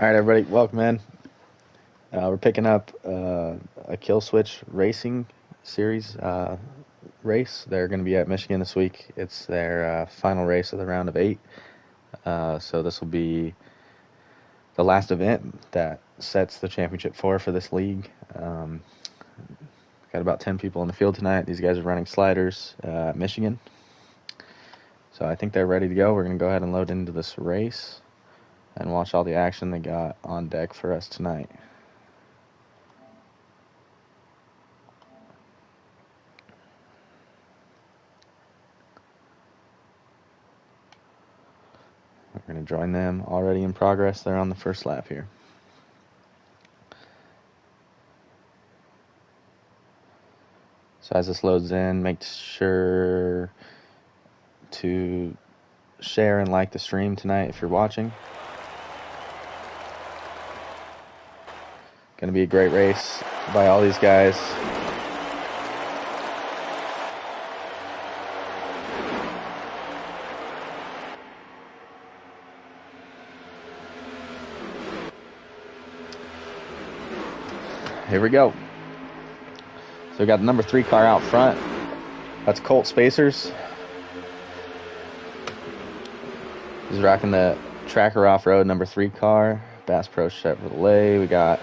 All right, everybody, welcome in. We're picking up a Killswitch racing series race. They're going to be at Michigan this week. It's their final race of the round of 8. So this will be the last event that sets the championship for this league. Got about 10 people in the field tonight. These guys are running sliders at Michigan. So I think they're ready to go. We're going to go ahead and load into this race and watch all the action they got on deck for us tonight. We're going to join them already in progress. They're on the first lap here. So as this loads in, make sure to share and like the stream tonight if you're watching. Going to be a great race by all these guys. Here we go. So we got the number 3 car out front. That's Colt Spacers. He's rocking the Tracker Off-Road number 3 car. Bass Pro Chevrolet. We got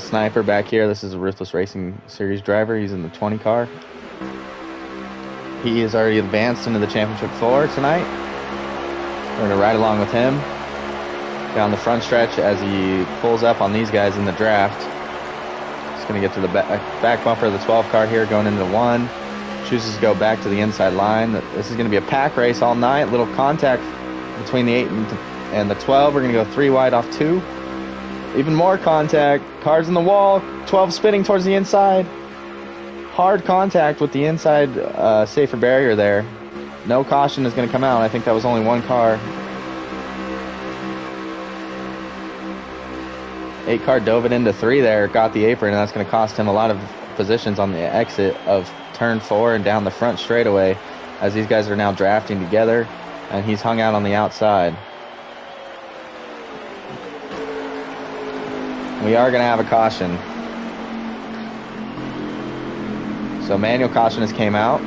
Sniper back here. This is a Ruthless Racing Series driver. He's in the 20 car. He is already advanced into the Championship 4 tonight. We're going to ride along with him down the front stretch as he pulls up on these guys in the draft. Going to get to the back bumper of the 12 car here, going into 1. Chooses to go back to the inside line. This is going to be a pack race all night. Little contact between the 8 and the 12. We're going to go 3 wide off 2. Even more contact. Cars in the wall. 12 spinning towards the inside. Hard contact with the inside safer barrier there. No caution is going to come out. I think that was only 1 car. 8 car dove it into 3 there, got the apron, and that's going to cost him a lot of positions on the exit of turn 4 and down the front straightaway as these guys are now drafting together, and he's hung out on the outside. We are going to have a caution. So manual caution has came out.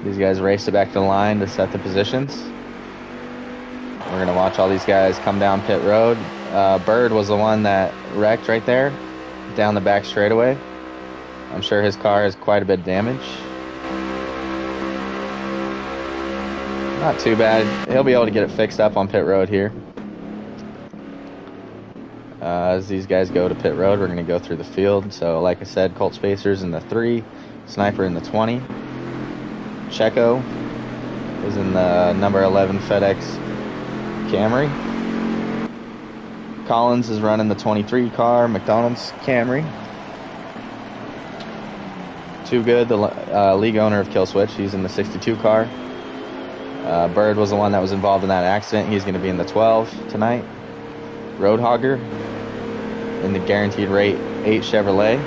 These guys raced it back to the line to set the positions. We're going to watch all these guys come down pit road. Bird was the one that wrecked right there, down the back straightaway. I'm sure his car has quite a bit of damage. Not too bad. He'll be able to get it fixed up on pit road here. As these guys go to pit road, we're going to go through the field. So like I said, Colt Spacers in the 3, Sniper in the 20. Checo is in the number 11 FedEx Camry. Collins is running the 23 car, McDonald's Camry. Too Good, the league owner of Killswitch, he's in the 62 car. Bird was the one that was involved in that accident. He's going to be in the 12 tonight. Roadhogger in the guaranteed rate 8 Chevrolet.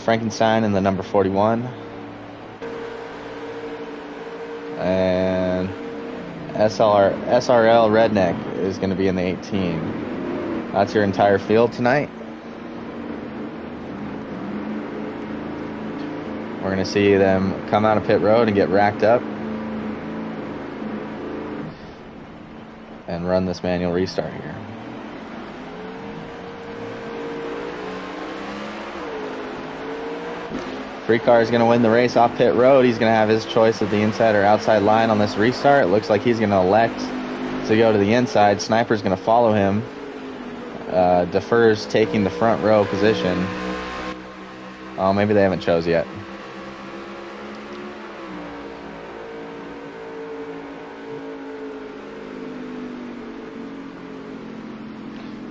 Frankenstein in the number 41. And SRL Redneck is going to be in the 18. That's your entire field tonight. We're going to see them come out of pit road and get racked up and run this manual restart here. Free car is going to win the race off pit road. He's going to have his choice of the inside or outside line on this restart. It looks like he's going to elect to go to the inside. Sniper's going to follow him. Defers taking the front row position. Oh, maybe they haven't chose yet.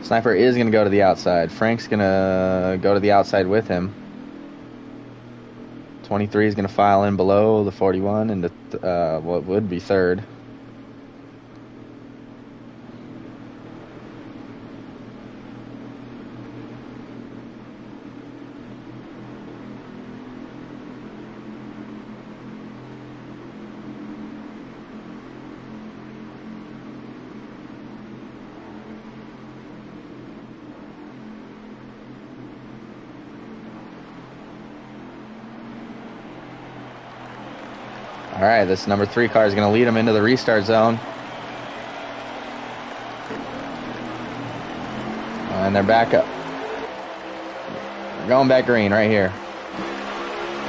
Sniper is going to go to the outside. Frank's going to go to the outside with him. 23 is going to file in below the 41 into what would be third. All right, this number 3 car is going to lead him into the restart zone. And they're back up. They're going back green right here.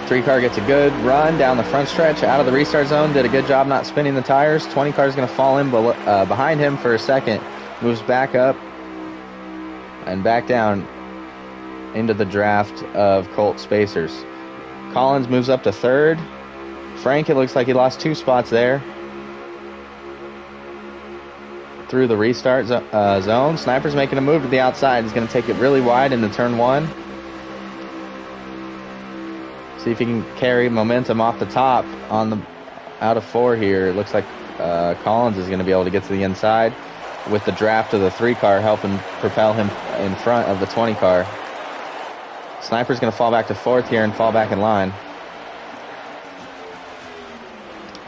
3 car gets a good run down the front stretch out of the restart zone. Did a good job not spinning the tires. 20 car is going to fall in behind him for a second. Moves back up and back down into the draft of Colt Spacers. Collins moves up to 3rd. Frank, it looks like he lost 2 spots there through the restart zone. Sniper's making a move to the outside. He's going to take it really wide into turn 1. See if he can carry momentum off the top on the out of 4 here. It looks like Collins is going to be able to get to the inside with the draft of the 3 car helping propel him in front of the 20 car. Sniper's going to fall back to 4th here and fall back in line.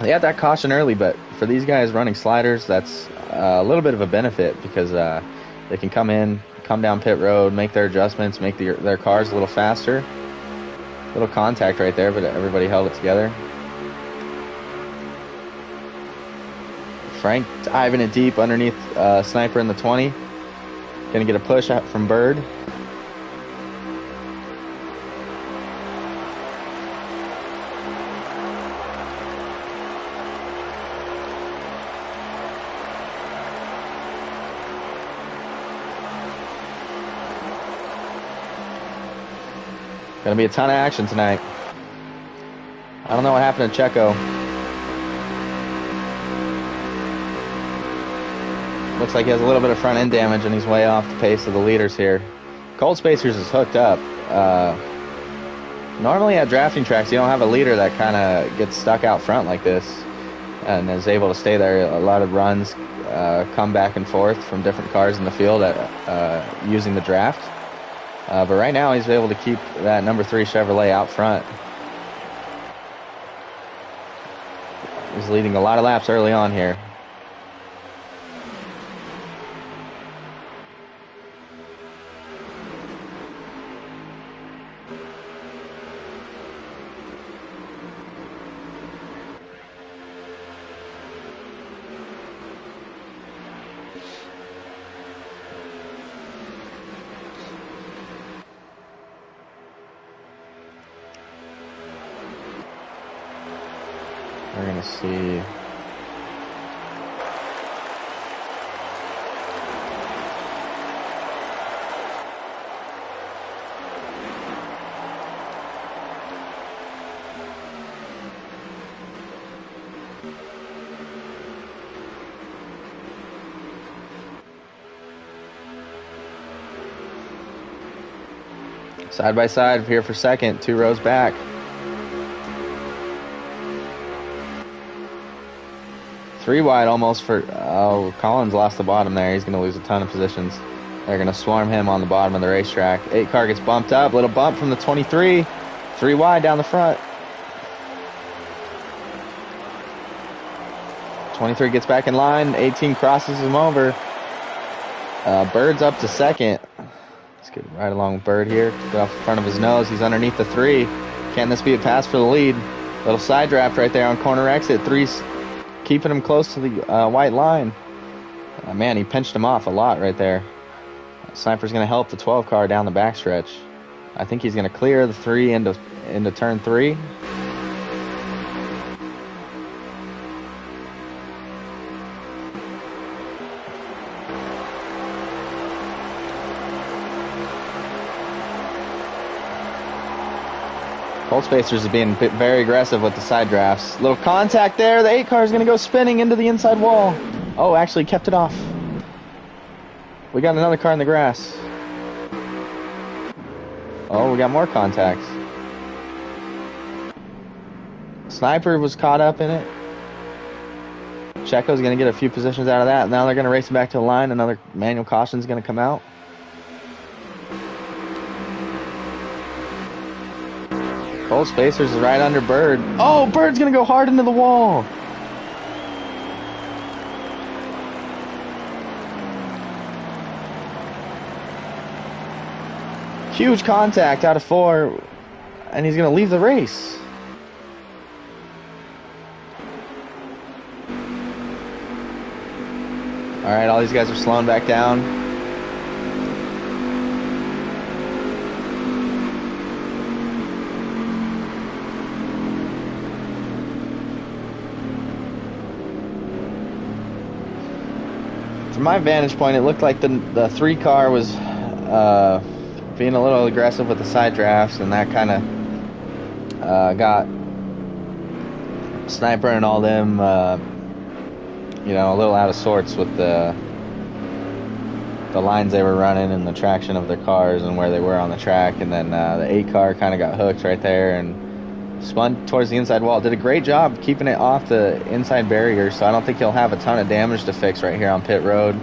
They had that caution early, but for these guys running sliders, that's a little bit of a benefit because they can come down pit road, make their adjustments, make their cars a little faster. Little contact right there, but everybody held it together. Frank diving it deep underneath Sniper in the 20. Gonna get a push out from Bird. Gonna be a ton of action tonight. I don't know what happened to Checo. Looks like he has a little bit of front end damage and he's way off the pace of the leaders here. Colt Spacers is hooked up. Normally at drafting tracks, you don't have a leader that kind of gets stuck out front like this and is able to stay there. A lot of runs come back and forth from different cars in the field using the draft. But right now he's able to keep that number 3 Chevrolet out front. He's leading a lot of laps early on here. We're going to see. Side by side here for second, 2 rows back. Three wide almost for, Collins lost the bottom there. He's going to lose a ton of positions. They're going to swarm him on the bottom of the racetrack. 8 car gets bumped up. Little bump from the 23. 3 wide down the front. 23 gets back in line. 18 crosses him over. Bird's up to second. Let's get right along with Bird here. Get off the front of his nose. He's underneath the 3. Can this be a pass for the lead? Little side draft right there on corner exit. 3's keeping him close to the white line. Man, he pinched him off a lot right there. Sniper's going to help the 12 car down the backstretch. I think he's going to clear the 3 into turn 3. Colt Spacers is being very aggressive with the side drafts. Little contact there. The 8 car is going to go spinning into the inside wall. Oh, actually kept it off. We got another car in the grass. Oh, we got more contacts. Sniper was caught up in it. Checo's going to get a few positions out of that. Now they're going to race it back to the line. Another manual caution is going to come out. Colt Spacers is right under Bird. Oh, Bird's going to go hard into the wall. Huge contact out of 4, and he's going to leave the race. All right, all these guys are slowing back down. From my vantage point, it looked like the 3 car was being a little aggressive with the side drafts, and that kind of got Sniper and all them, you know, a little out of sorts with the lines they were running and the traction of their cars and where they were on the track. And then the 8 car kind of got hooked right there and spun towards the inside wall. Did a great job keeping it off the inside barrier, so I don't think he'll have a ton of damage to fix right here on pit road.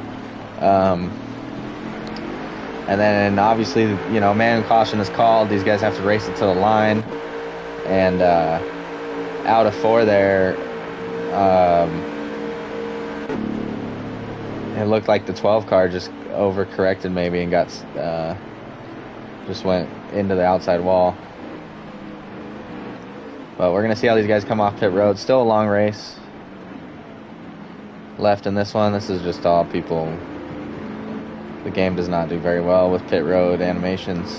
And then obviously, you know, man caution is called. These guys have to race it to the line. And out of 4 there, it looked like the 12 car just overcorrected maybe and got just went into the outside wall. But we're going to see how these guys come off pit road. Still a long race left in this one. This is just all people. The game does not do very well with pit road animations.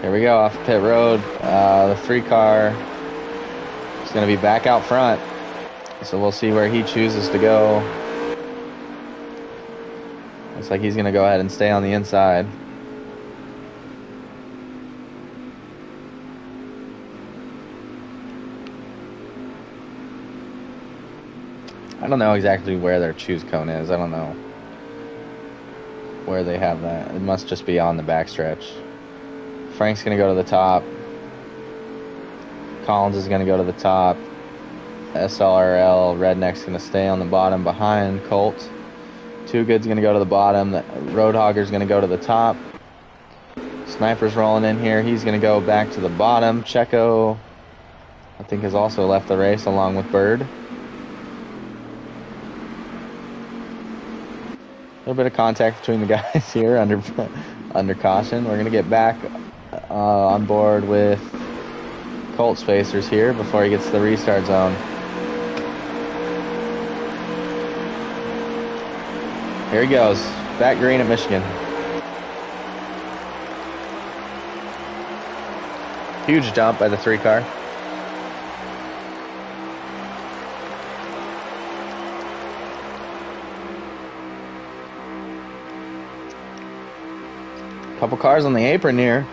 Here we go off pit road. The 3 car is going to be back out front. So we'll see where he chooses to go. Looks like he's going to go ahead and stay on the inside. I don't know exactly where their choose cone is. I don't know where they have that. It must just be on the backstretch. Frank's going to go to the top. Collins is going to go to the top. SLRL Redneck's going to stay on the bottom behind Colt. Too Good's going to go to the bottom. The Roadhogger's going to go to the top. Sniper's rolling in here. He's going to go back to the bottom. Checo, I think, has also left the race along with Bird. A little bit of contact between the guys here under caution. We're going to get back on board with Colt Spacers here before he gets to the restart zone. Here he goes. Back green at Michigan. Huge jump by the 3 car. Couple cars on the apron here.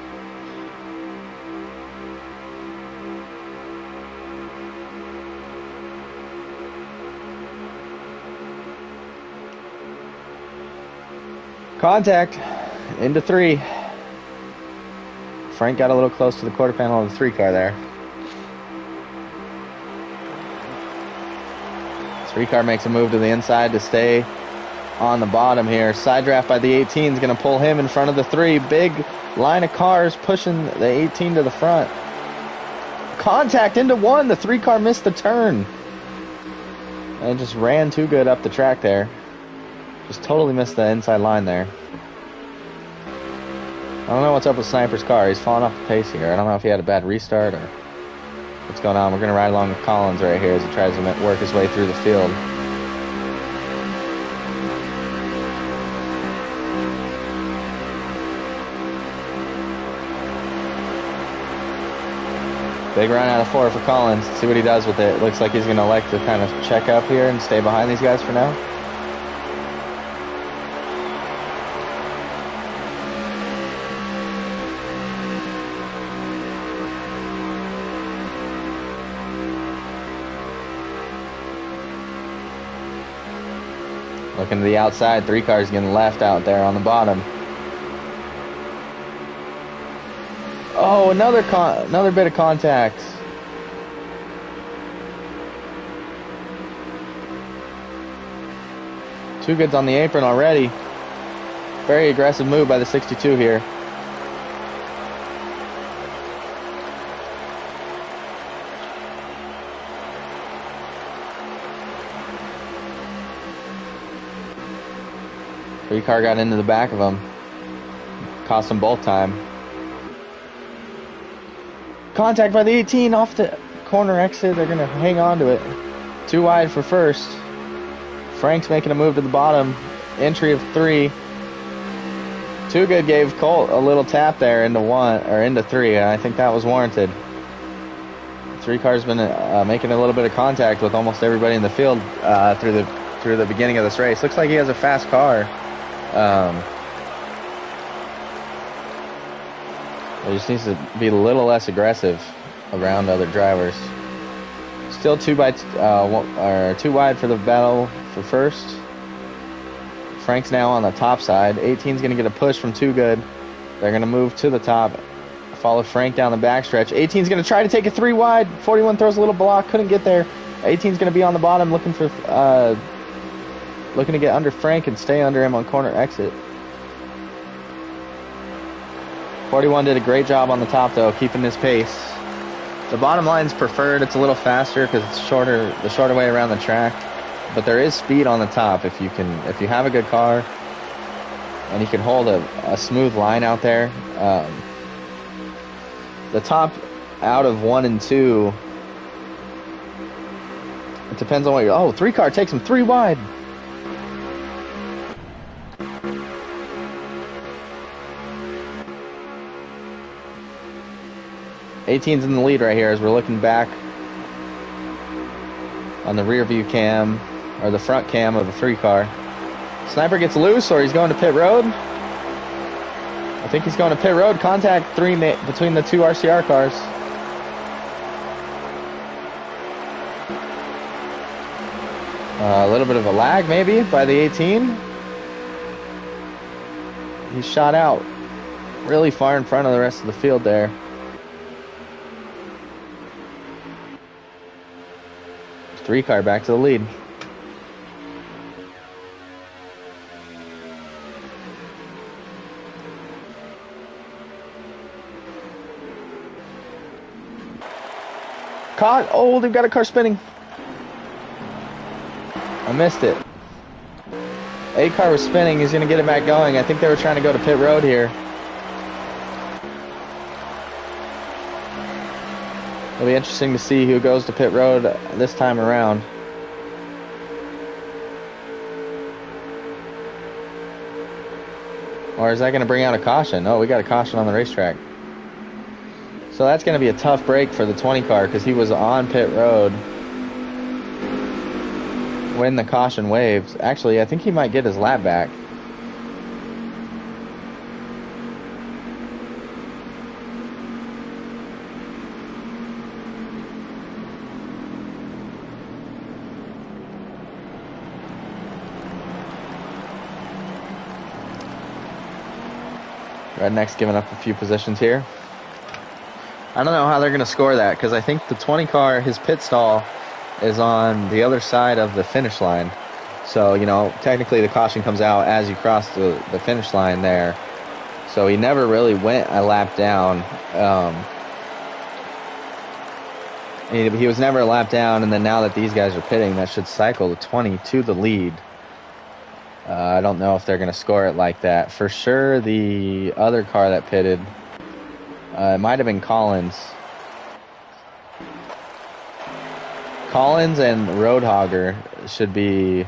Contact into 3. Frank got a little close to the quarter panel of the 3 car there. 3 car makes a move to the inside to stay on the bottom here. Side draft by the 18 is going to pull him in front of the 3. Big line of cars pushing the 18 to the front. Contact into 1. The 3 car missed the turn. And just ran too good up the track there. Just totally missed the inside line there. I don't know what's up with Sniper's car. He's falling off the pace here. I don't know if he had a bad restart or what's going on. We're going to ride along with Collins right here as he tries to work his way through the field. Big run out of 4 for Collins. Let's see what he does with it. Looks like he's going to elect to kind of check up here and stay behind these guys for now. Looking to the outside, 3 cars getting left out there on the bottom. Oh, another bit of contact. Too Good's on the apron already. Very aggressive move by the 62 here. Three car got into the back of him. Cost them both time. Contact by the 18 off the corner exit. They're going to hang on to it. Too wide for first. Frank's making a move to the bottom. Entry of 3. Too Good gave Colt a little tap there into 1 or into 3, and I think that was warranted. 3 car's been making a little bit of contact with almost everybody in the field through the beginning of this race. Looks like he has a fast car. He just needs to be a little less aggressive around other drivers. Still 2 wide for the battle for first. Frank's now on the top side. 18's going to get a push from Too Good. They're going to move to the top. Follow Frank down the backstretch. 18's going to try to take a 3 wide. 41 throws a little block. Couldn't get there. 18's going to be on the bottom looking to get under Frank and stay under him on corner exit. 41 did a great job on the top, though, keeping his pace. The bottom line's preferred. It's a little faster because it's the shorter way around the track. But there is speed on the top if you have a good car and you can hold a smooth line out there. The top out of 1 and 2, it depends on what you're... Oh, 3 car takes him 3 wide. '18's in the lead right here as we're looking back on the rear view cam, or the front cam of the 3 car. Sniper gets loose, or he's going to pit road. I think he's going to pit road. Contact 3 between the 2 RCR cars. A little bit of a lag maybe by the 18. He shot out really far in front of the rest of the field there. Three car back to the lead. Caught. Oh, they've got a car spinning. I missed it. A car was spinning. He's going to get it back going. I think they were trying to go to pit road here. It'll be interesting to see who goes to pit road this time around. Or is that going to bring out a caution? Oh, we got a caution on the racetrack. So that's going to be a tough break for the 20 car because he was on pit road when the caution waves. Actually, I think he might get his lap back. Redneck's giving up a few positions here. I don't know how they're going to score that because I think the 20 car, his pit stall is on the other side of the finish line. So, you know, technically the caution comes out as you cross the finish line there. So he never really went a lap down. He was never a lap down, and then now that these guys are pitting, that should cycle the 20 to the lead. I don't know if they're going to score it like that. For sure, the other car that pitted, it might have been Collins. Collins and Roadhogger should be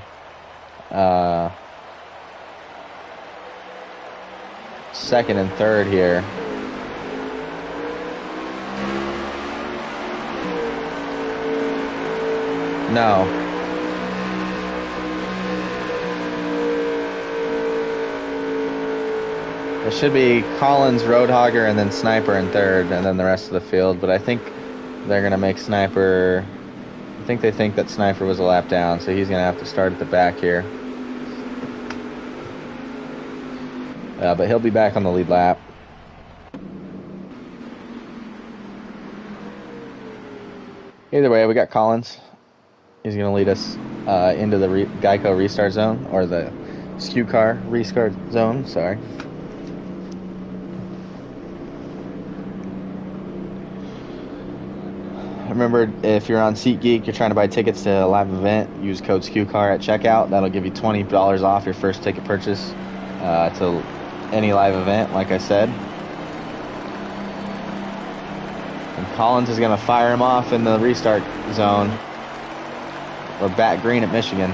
second and third here. No. It should be Collins, Roadhogger, and then Sniper in third, and then the rest of the field. But I think they're going to make Sniper... I think they think that Sniper was a lap down, so he's going to have to start at the back here. But he'll be back on the lead lap. Either way, we got Collins. He's going to lead us into the Geico restart zone, or the SKU car restart zone, sorry. Remember, if you're on SeatGeek, you're trying to buy tickets to a live event, use code SKUCAR at checkout. That'll give you $20 off your first ticket purchase to any live event, like I said. And Collins is going to fire him off in the restart zone. We're back green at Michigan.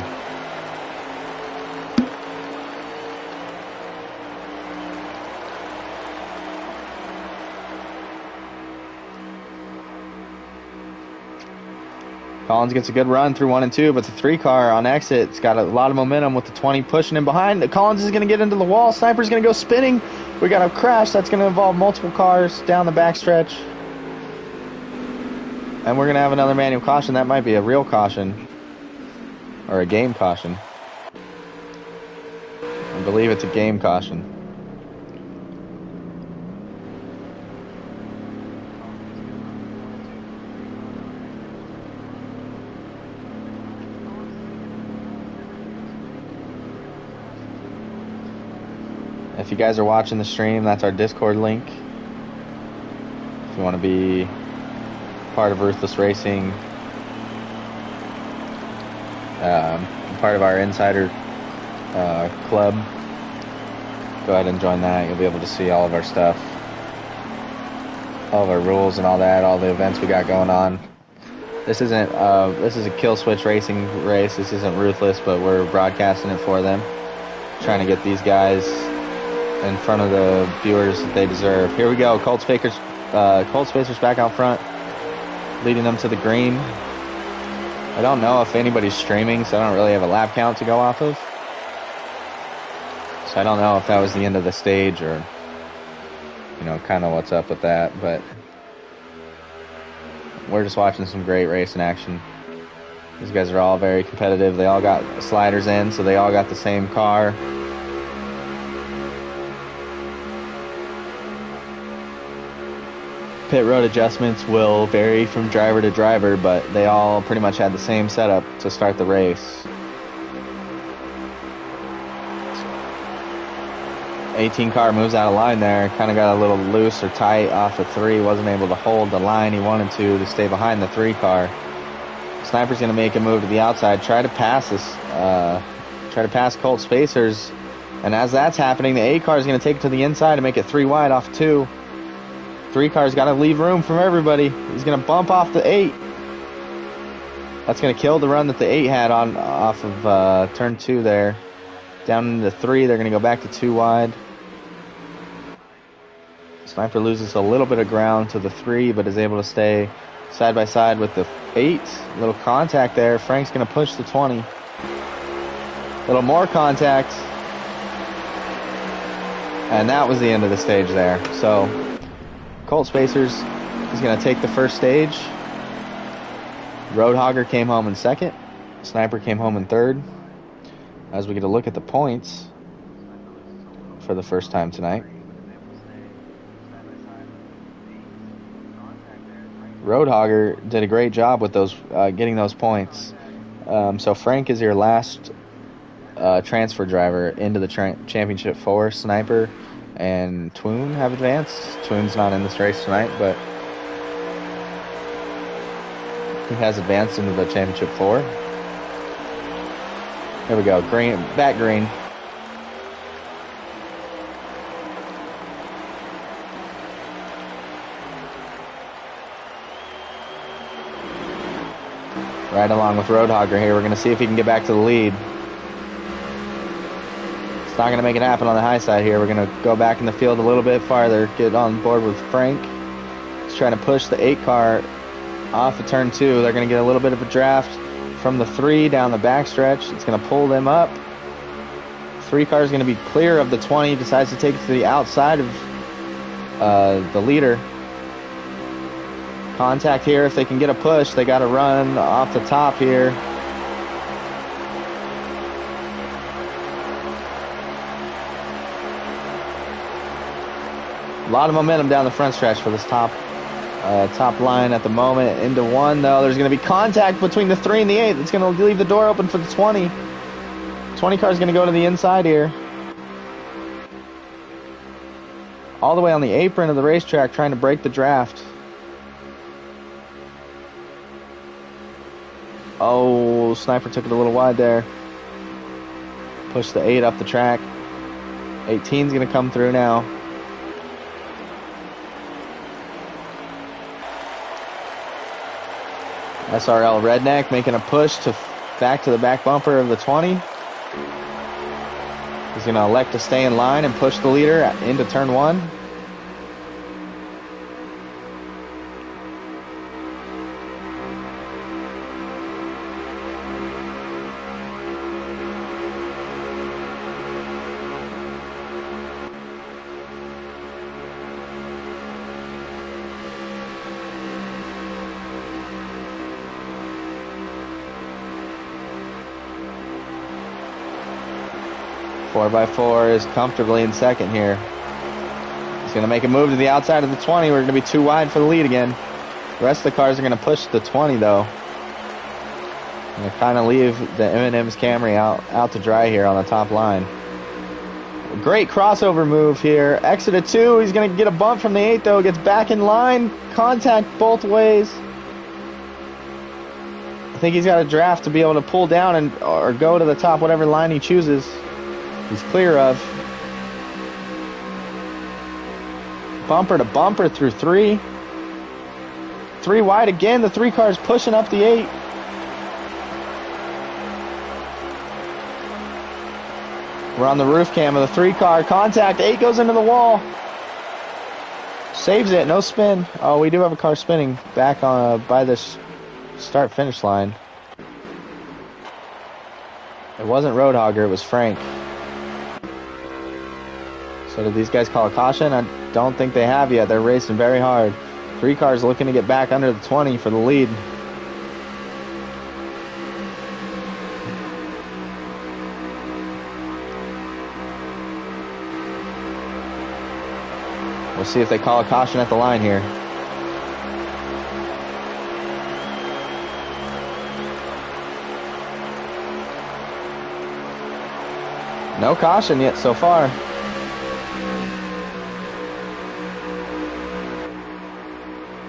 Collins gets a good run through 1 and 2, but the 3 car on exit, it's got a lot of momentum with the 20 pushing him behind. Collins is going to get into the wall. Sniper's going to go spinning. We got a crash that's going to involve multiple cars down the backstretch. And we're going to have another manual caution. That might be a real caution. Or a game caution. I believe it's a game caution. If you guys are watching the stream, that's our Discord link. If you want to be part of Ruthless Racing, part of our insider club, go ahead and join that. You'll be able to see all of our stuff, all of our rules and all that, all the events we got going on. This isn't this is a Killswitch racing race. This isn't Ruthless, but we're broadcasting it for them, trying to get these guys in front of the viewers that they deserve. Here we go. Colt Spacer's back out front, leading them to the green. I don't know if anybody's streaming, so I don't really have a lap count to go off of. So I don't know if that was the end of the stage or, you know, kind of what's up with that. But we're just watching some great racing action. These guys are all very competitive. They all got sliders in, so they all got the same car. Pit road adjustments will vary from driver to driver, but they all pretty much had the same setup to start the race. 18 car moves out of line there, kind of got a little loose or tight off the 3, wasn't able to hold the line he wanted to stay behind the 3 car. Sniper's going to make a move to the outside, try to pass Colt Spacers, and as that's happening, the 8 car is going to take it to the inside and make it 3 wide off 2. 3 car's got to leave room for everybody. He's going to bump off the 8. That's going to kill the run that the 8 had off of turn 2 there. Down into 3, they're going to go back to 2 wide. Sniper loses a little bit of ground to the 3, but is able to stay side by side with the 8. A little contact there. Frank's going to push the 20. A little more contact. And that was the end of the stage there. So Colt Spacers is going to take the first stage. Roadhogger came home in second. Sniper came home in third. As we get a look at the points for the first time tonight. Roadhogger did a great job with those, getting those points. So Frank is your last transfer driver into the championship 4. Sniper and Twoon have advanced. Twoon's not in this race tonight, but he has advanced into the championship 4. Here we go, green, back green. Right along with Roadhogger here. We're going to see if he can get back to the lead. It's not going to make it happen on the high side here. We're going to go back in the field a little bit farther, get on board with Frank. He's trying to push the 8 car off of turn 2. They're going to get a little bit of a draft from the 3 down the backstretch. It's going to pull them up. 3 car is going to be clear of the 20. Decides to take it to the outside of the leader. Contact here. If they can get a push, they got to run off the top here. A lot of momentum down the front stretch for this top line at the moment. Into 1, though. There's going to be contact between the 3 and the 8. It's going to leave the door open for the 20. 20 car is going to go to the inside here. All the way on the apron of the racetrack, trying to break the draft. Oh, Sniper took it a little wide there. Push the 8 up the track. 18's going to come through now. SRL Redneck making a push to back to the back bumper of the 20. He's going to elect to stay in line and push the leader into turn 1. Four by four is comfortably in second here. He's going to make a move to the outside of the 20. We're going to be too wide for the lead again. The rest of the cars are going to push the 20 though. And kind of leave the M&M's Camry out to dry here on the top line. Great crossover move here. Exit at 2. He's going to get a bump from the 8 though. Gets back in line. Contact both ways. I think he's got a draft to be able to pull down or go to the top, whatever line he chooses. He's clear of. Bumper to bumper through 3. 3 wide again. The 3 cars pushing up the 8. We're on the roof cam of the 3 car. Contact. 8 goes into the wall. Saves it. No spin. Oh, we do have a car spinning back on by this start finish line. It wasn't Roadhogger. It was Frank. So did these guys call a caution? I don't think they have yet. They're racing very hard. 3 cars looking to get back under the 20 for the lead. We'll see if they call a caution at the line here. No caution yet so far.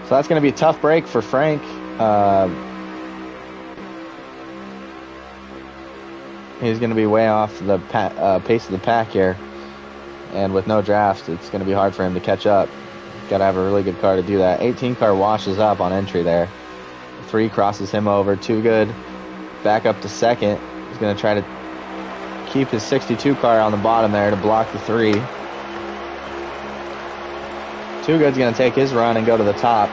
So that's going to be a tough break for Frank. He's going to be way off the pace of the pack here. And with no draft, it's going to be hard for him to catch up. Got to have a really good car to do that. 18 car washes up on entry there. 3 crosses him over. 2 good. Back up to second. He's going to try to keep his 62 car on the bottom there to block the 3. 2 good's going to take his run and go to the top.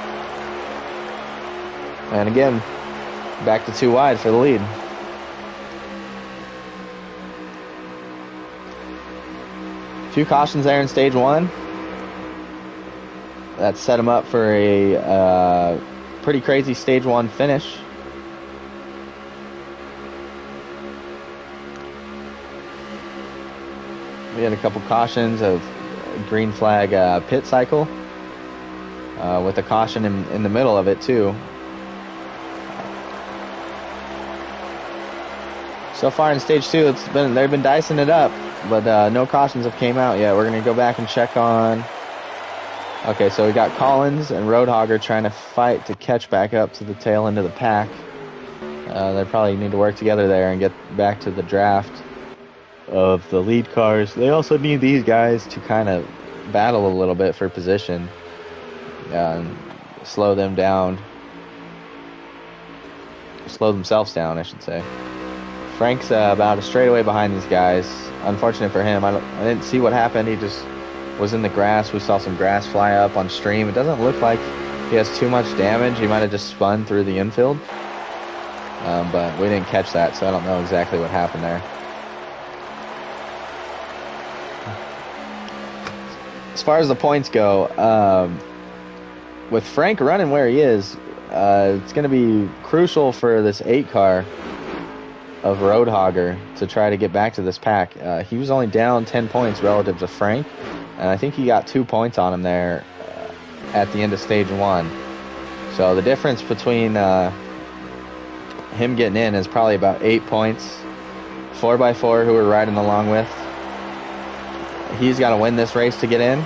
And again, back to 2 wide for the lead. Few cautions there in stage 1. That set him up for a pretty crazy stage 1 finish. We had a couple cautions of green flag pit cycle with a caution in the middle of it too. So far in stage 2, they've been dicing it up, but no cautions have came out yet. We're gonna go back and check on. Okay, so we got Collins and Roadhogger trying to fight to catch back up to the tail end of the pack. They probably need to work together there and get back to the draft of the lead cars. They also need these guys to kind of battle a little bit for position and slow them down. Slow themselves down, I should say. Frank's about a straightaway behind these guys. Unfortunate for him. I didn't see what happened. He just was in the grass. We saw some grass fly up on stream. It doesn't look like he has too much damage. He might have just spun through the infield. But we didn't catch that, so I don't know exactly what happened there. As far as the points go, with Frank running where he is, it's going to be crucial for this 8 car of Roadhogger to try to get back to this pack. He was only down 10 points relative to Frank, and I think he got 2 points on him there at the end of stage 1. So the difference between him getting in is probably about 8 points. 4x4 who we're riding along with, he's got to win this race to get in.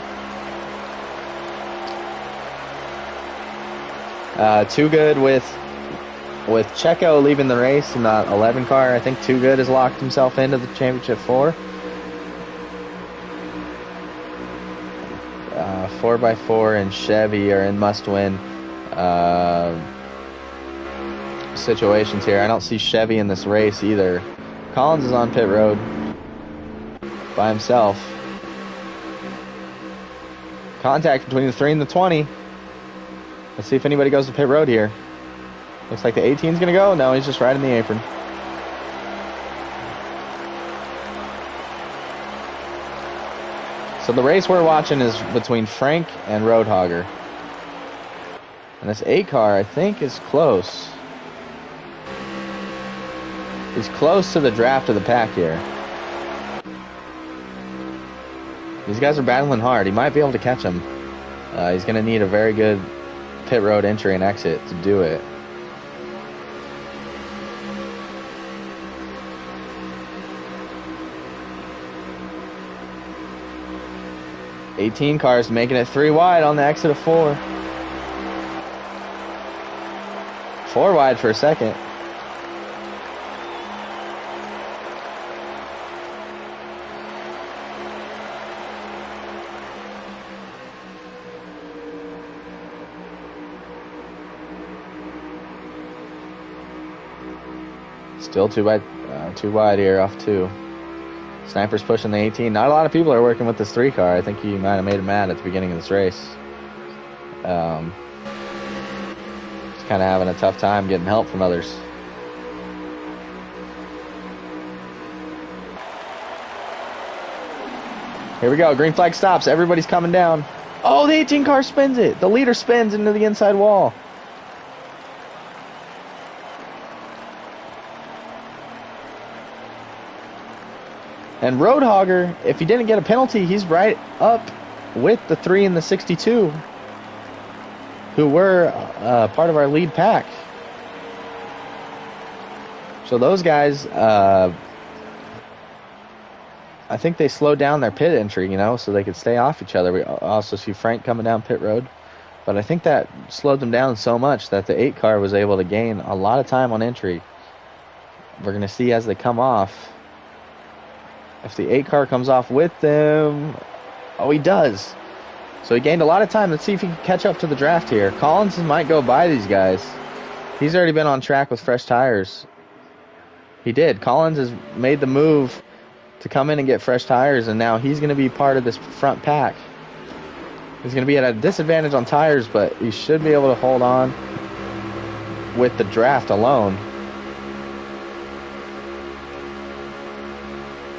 Too Good with Checo leaving the race in that 11 car. I think Too Good has locked himself into the championship 4. 4x4 and Chevy are in must win. situations here. I don't see Chevy in this race either. Collins is on pit road by himself. Contact between the 3 and the 20. Let's see if anybody goes to pit road here. Looks like the 18's going to go. No, he's just riding the apron. So the race we're watching is between Frank and Roadhogger. And this 8 car, I think, is close. He's close to the draft of the pack here. These guys are battling hard. He might be able to catch him. He's going to need a very good pit road entry and exit to do it. $18 cars making it 3 wide on the exit of 4. 4 wide for a second. Still too wide here off 2. Sniper's pushing the 18. Not a lot of people are working with this 3 car. I think he might have made him mad at the beginning of this race. Just kind of having a tough time getting help from others. Here we go. Green flag stops. Everybody's coming down. Oh, the 18 car spins it. The leader spins into the inside wall. And Roadhogger, if he didn't get a penalty, he's right up with the 3 and the 62, who were part of our lead pack. So those guys, I think they slowed down their pit entry, so they could stay off each other. We also see Frank coming down pit road. But I think that slowed them down so much that the 8 car was able to gain a lot of time on entry. We're going to see as they come off. If the 8 car comes off with them, oh, he does. So he gained a lot of time. Let's see if he can catch up to the draft here. Collins might go by these guys. He's already been on track with fresh tires. He did. Collins has made the move to come in and get fresh tires, and now he's going to be part of this front pack. He's going to be at a disadvantage on tires, but he should be able to hold on with the draft alone.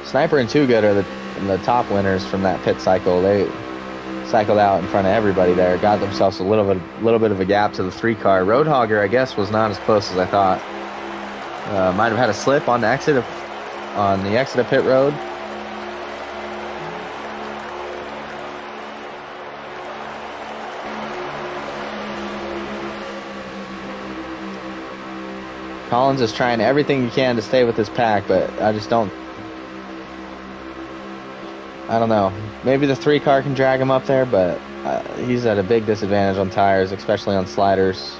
Sniper and Too Good are the top winners from that pit cycle. They cycled out in front of everybody there, got themselves a little bit of a gap to the 3 car. Roadhogger, I guess, was not as close as I thought. Might have had a slip on the exit of pit road. Collins is trying everything he can to stay with his pack, but I don't know. Maybe the 3 car can drag him up there, but he's at a big disadvantage on tires, especially on sliders.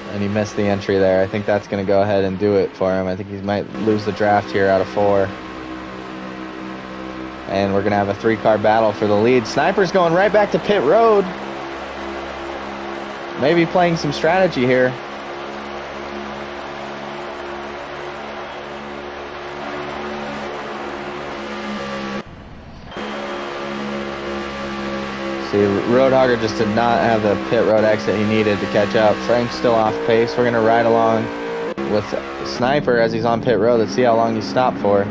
And he missed the entry there. I think that's going to go ahead and do it for him. I think he might lose the draft here out of 4. And we're going to have a 3 car battle for the lead. Sniper's going right back to pit road. Maybe playing some strategy here. See, Roadhogger just did not have the pit road exit he needed to catch up. Frank's still off pace. We're going to ride along with Sniper as he's on pit road. Let's see how long he's stopped for.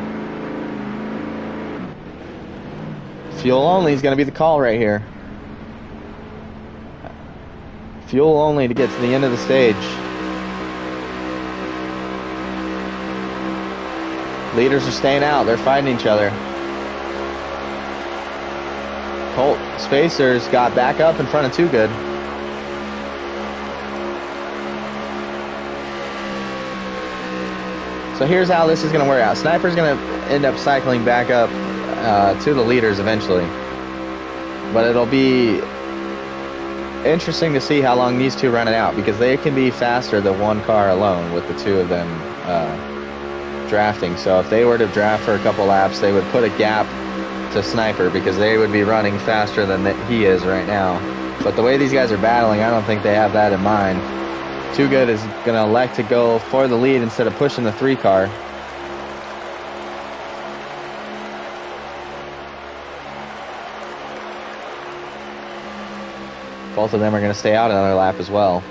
Fuel only is going to be the call right here. Fuel only to get to the end of the stage. Leaders are staying out. They're fighting each other. Colt Spacers got back up in front of Too Good. So here's how this is going to work out. Sniper's going to end up cycling back up to the leaders eventually. But it'll be interesting to see how long these 2 run it out, because they can be faster than 1 car alone with the 2 of them drafting. So if they were to draft for a couple laps, they would put a gap to Sniper, because they would be running faster than he is right now. But the way these guys are battling, I don't think they have that in mind. Too Good is going to elect to go for the lead instead of pushing the 3 car. Both of them are going to stay out another lap as well.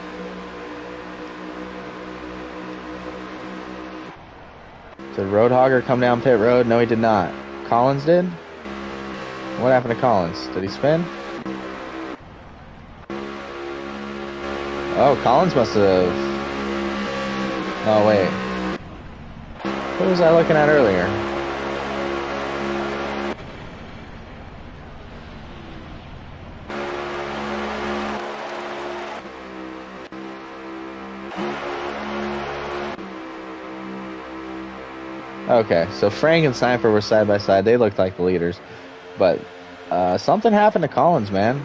Did Roadhogger come down pit road? No, he did not. Collins did? What happened to Collins? Did he spin? Oh, Collins must have... Oh, wait. Who was I looking at earlier? Okay, so Frank and Sniper were side by side. They looked like the leaders. But something happened to Collins, man.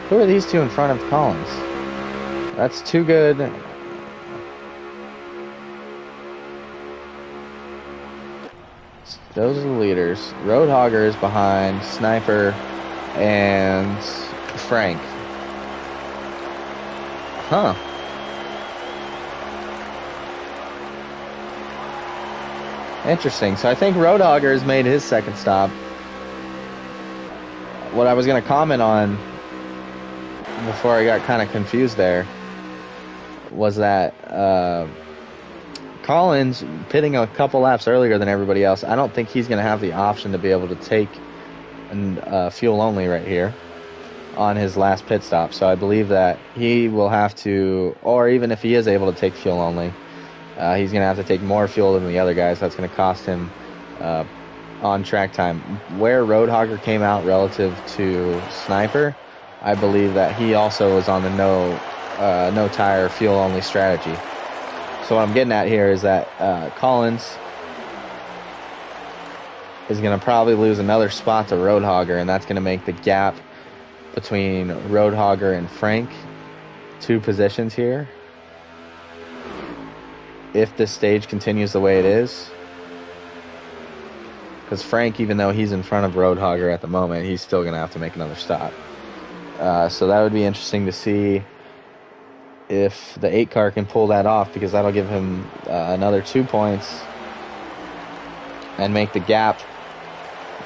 Who are these two in front of Collins? That's Too Good. Those are the leaders. Roadhogger is behind Sniper and Frank. Huh. Interesting. So I think Roadhogger has made his second stop. What I was going to comment on before I got kind of confused there was that Collins pitting a couple laps earlier than everybody else. I don't think he's going to have the option to be able to take fuel only right here on his last pit stop. So I believe that he will have to, or even if he is able to take fuel only, he's going to have to take more fuel than the other guys. That's going to cost him on track time. Where Roadhogger came out relative to Sniper, I believe that he also is on the no tire fuel only strategy. So what I'm getting at here is that Collins is going to probably lose another spot to Roadhogger, and that's going to make the gap between Roadhogger and Frank 2 positions here. If this stage continues the way it is. Because Frank, even though he's in front of Roadhogger at the moment, he's still going to have to make another stop. So that would be interesting to see if the 8 car can pull that off, because that'll give him another 2 points and make the gap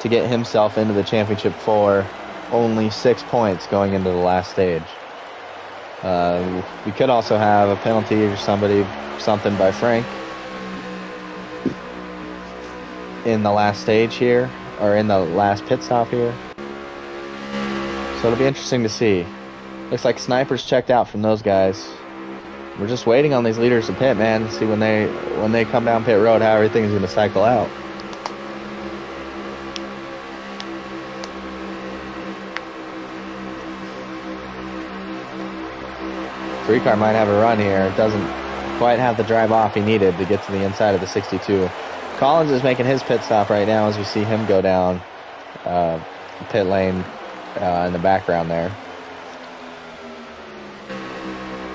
to get himself into the championship for only 6 points going into the last stage. We could also have a penalty or something by Frank in the last stage here, or in the last pit stop here. So it'll be interesting to see. Looks like Sniper's checked out from those guys. We're just waiting on these leaders to pit, man. See when they come down pit road how everything's going to cycle out. Three car might have a run here. It doesn't quite have the drive off he needed to get to the inside of the 62. Collins is making his pit stop right now as we see him go down pit lane in the background there.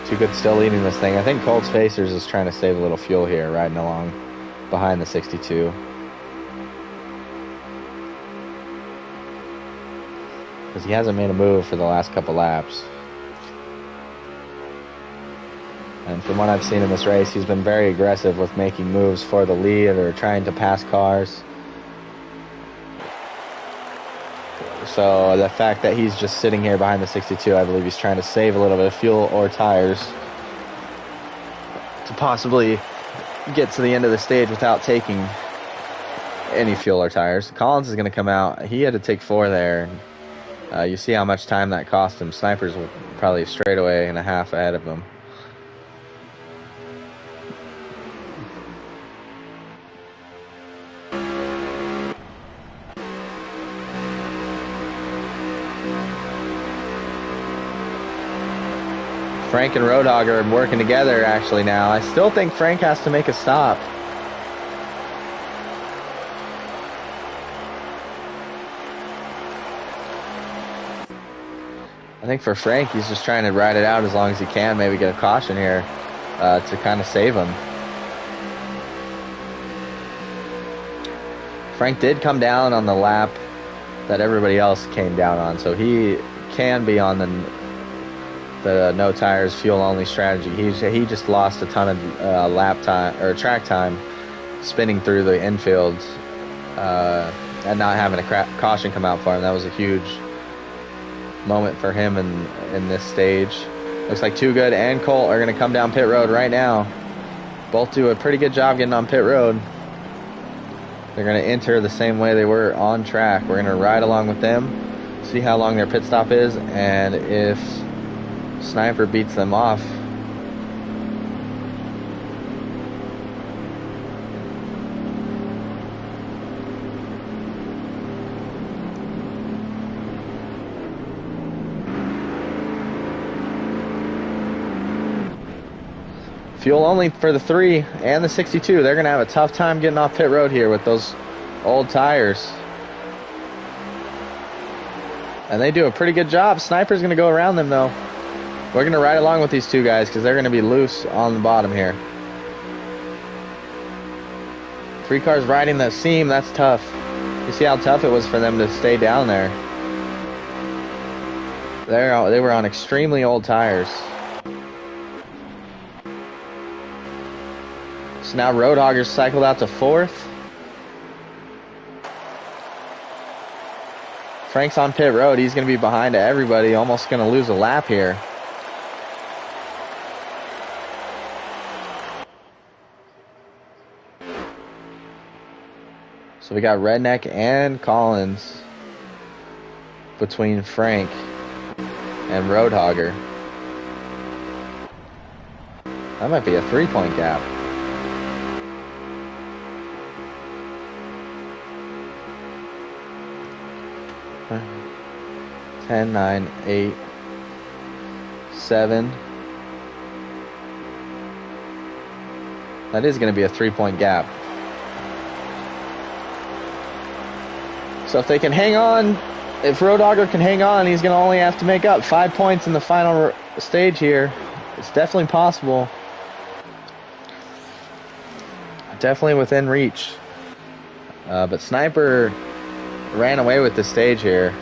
Too Good still leading this thing. I think Colts Facers is trying to save a little fuel here, riding along behind the 62. Because he hasn't made a move for the last couple laps. And from what I've seen in this race, he's been very aggressive with making moves for the lead or trying to pass cars. So the fact that he's just sitting here behind the 62, I believe he's trying to save a little bit of fuel or tires to possibly get to the end of the stage without taking any fuel or tires. Collins is going to come out. He had to take 4 there. You see how much time that cost him. Sniper's probably a straightaway and a half ahead of him. Frank and Roadhogger are working together actually now. I still think Frank has to make a stop. I think for Frank, he's just trying to ride it out as long as he can, maybe get a caution here to kind of save him. Frank did come down on the lap that everybody else came down on, so he can be on the no tires, fuel only strategy. He just lost a ton of lap time or track time spinning through the infield and not having a caution come out for him. That was a huge moment for him in this stage. Looks like Too Good and Colt are going to come down pit road right now. Both do a pretty good job getting on pit road. They're going to enter the same way they were on track. We're going to ride along with them, see how long their pit stop is, and if Sniper beats them off. Fuel only for the 3 and the 62. They're going to have a tough time getting off pit road here with those old tires. And they do a pretty good job. Sniper's going to go around them, though. We're going to ride along with these two guys because they're going to be loose on the bottom here. 3 cars riding the seam, that's tough. You see how tough it was for them to stay down there. They were on extremely old tires. So now Roadhogger's cycled out to 4th. Frank's on pit road. He's going to be behind everybody. Almost going to lose a lap here. So we got Redneck and Collins between Frank and Roadhogger. That might be a 3-point gap. Huh. 10, 9, 8, 7. That is going to be a 3-point gap. So if they can hang on, if Roadhogger can hang on, he's going to only have to make up 5 points in the final stage here. It's definitely possible. Definitely within reach. But Sniper ran away with the stage here.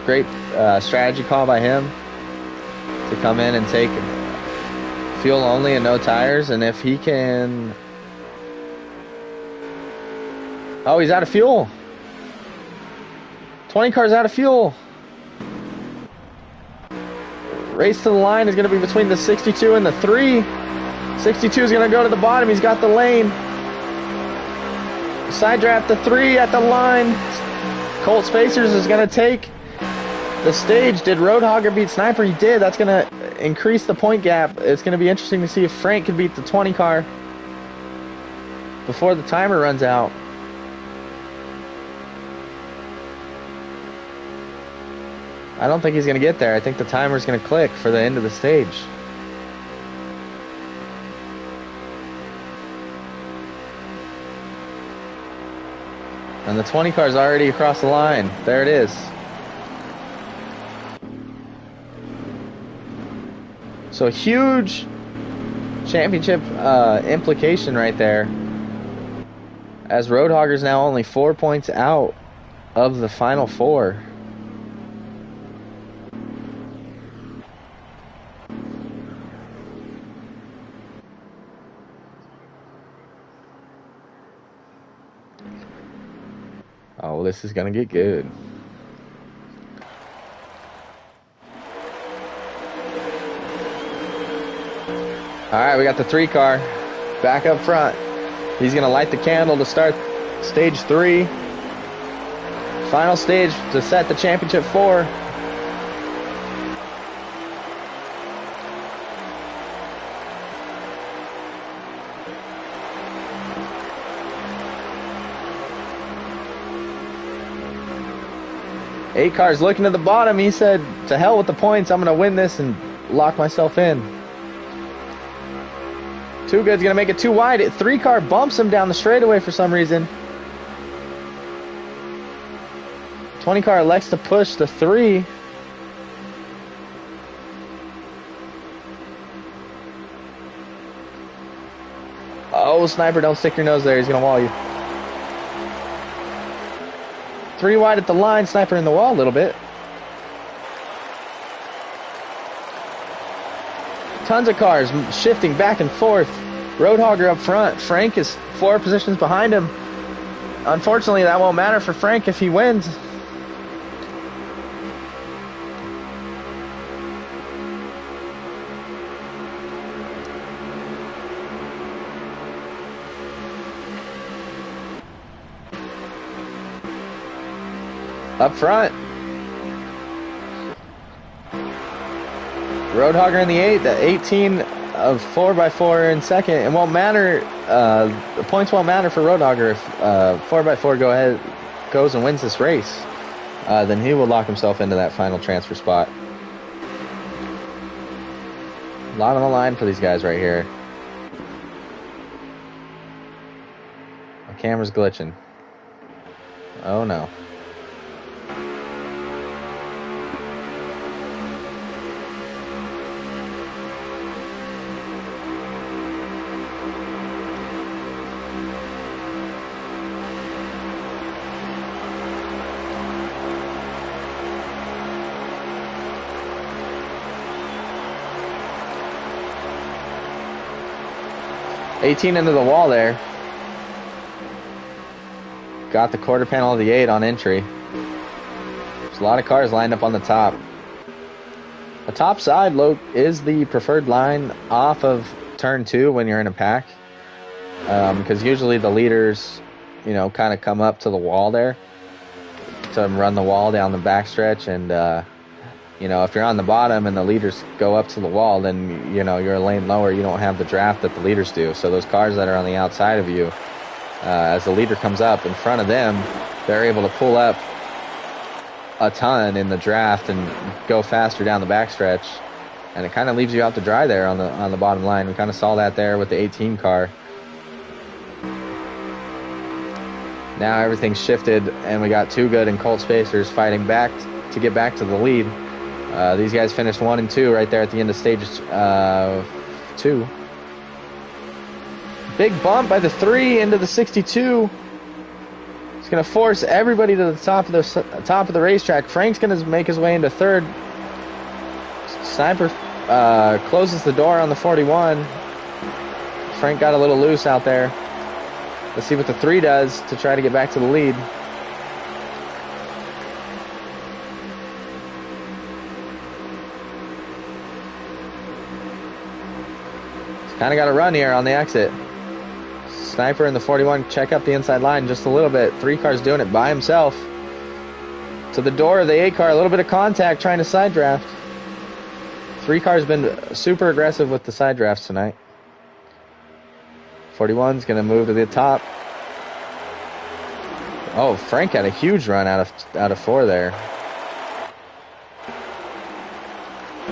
Great strategy call by him to come in and take fuel only and no tires. And if he can... Oh, he's out of fuel. 20 cars out of fuel. Race to the line is going to be between the 62 and the 3. 62 is going to go to the bottom. He's got the lane. Side draft the 3 at the line. Colt Spacers is going to take the stage. Did Roadhogger beat Sniper? He did. That's going to increase the point gap. It's going to be interesting to see if Frank can beat the 20 car before the timer runs out. I don't think he's going to get there. I think the timer's going to click for the end of the stage. And the 20 car's already across the line. There it is. So a huge championship implication right there. As Roadhogger's now only 4 points out of the final 4. Oh, this is going to get good. All right, we got the 3 car back up front. He's going to light the candle to start stage 3. Final stage to set the championship 4. Eight cars looking to the bottom. He said, to hell with the points. I'm going to win this and lock myself in. Too Good's going to make it too wide. 3 car bumps him down the straightaway for some reason. 20 car elects to push the 3. Oh, Sniper, don't stick your nose there. He's going to wall you. 3 wide at the line. Sniper in the wall a little bit. Tons of cars shifting back and forth. Roadhogger up front. Frank is 4 positions behind him. Unfortunately, that won't matter for Frank if he wins. Up front. Roadhogger in the 8, the 18 of 4x4 in second. It won't matter. The points won't matter for Roadhogger if 4x4 goes and wins this race. Then he will lock himself into that final transfer spot. A lot on the line for these guys right here. The camera's glitching. Oh no. $18 into the wall there. Got the quarter panel of the 8 on entry. There's a lot of cars lined up on the top. The top side is the preferred line off of turn 2 when you're in a pack. Because usually the leaders, kind of come up to the wall there to run the wall down the backstretch. And, if you're on the bottom and the leaders go up to the wall, then, you're a lane lower. You don't have the draft that the leaders do. So those cars that are on the outside of you, as the leader comes up in front of them, they're able to pull up a ton in the draft and go faster down the backstretch. And it kind of leaves you out to dry there on the bottom line. We kind of saw that there with the 18 car. Now everything's shifted, and we got 2 good and Colt Spacers fighting back to get back to the lead. These guys finished 1 and 2 right there at the end of stage 2. Big bump by the 3 into the 62. It's going to force everybody to the top of the racetrack. Frank's going to make his way into 3rd. Sniper closes the door on the 41. Frank got a little loose out there. Let's see what the 3 does to try to get back to the lead. Kind of got a run here on the exit. Sniper in the 41 check up the inside line just a little bit. 3 cars doing it by himself. To the door of the 8 car, a little bit of contact trying to side draft. 3 cars been super aggressive with the side drafts tonight. 41's going to move to the top. Oh, Frank had a huge run out of 4 there.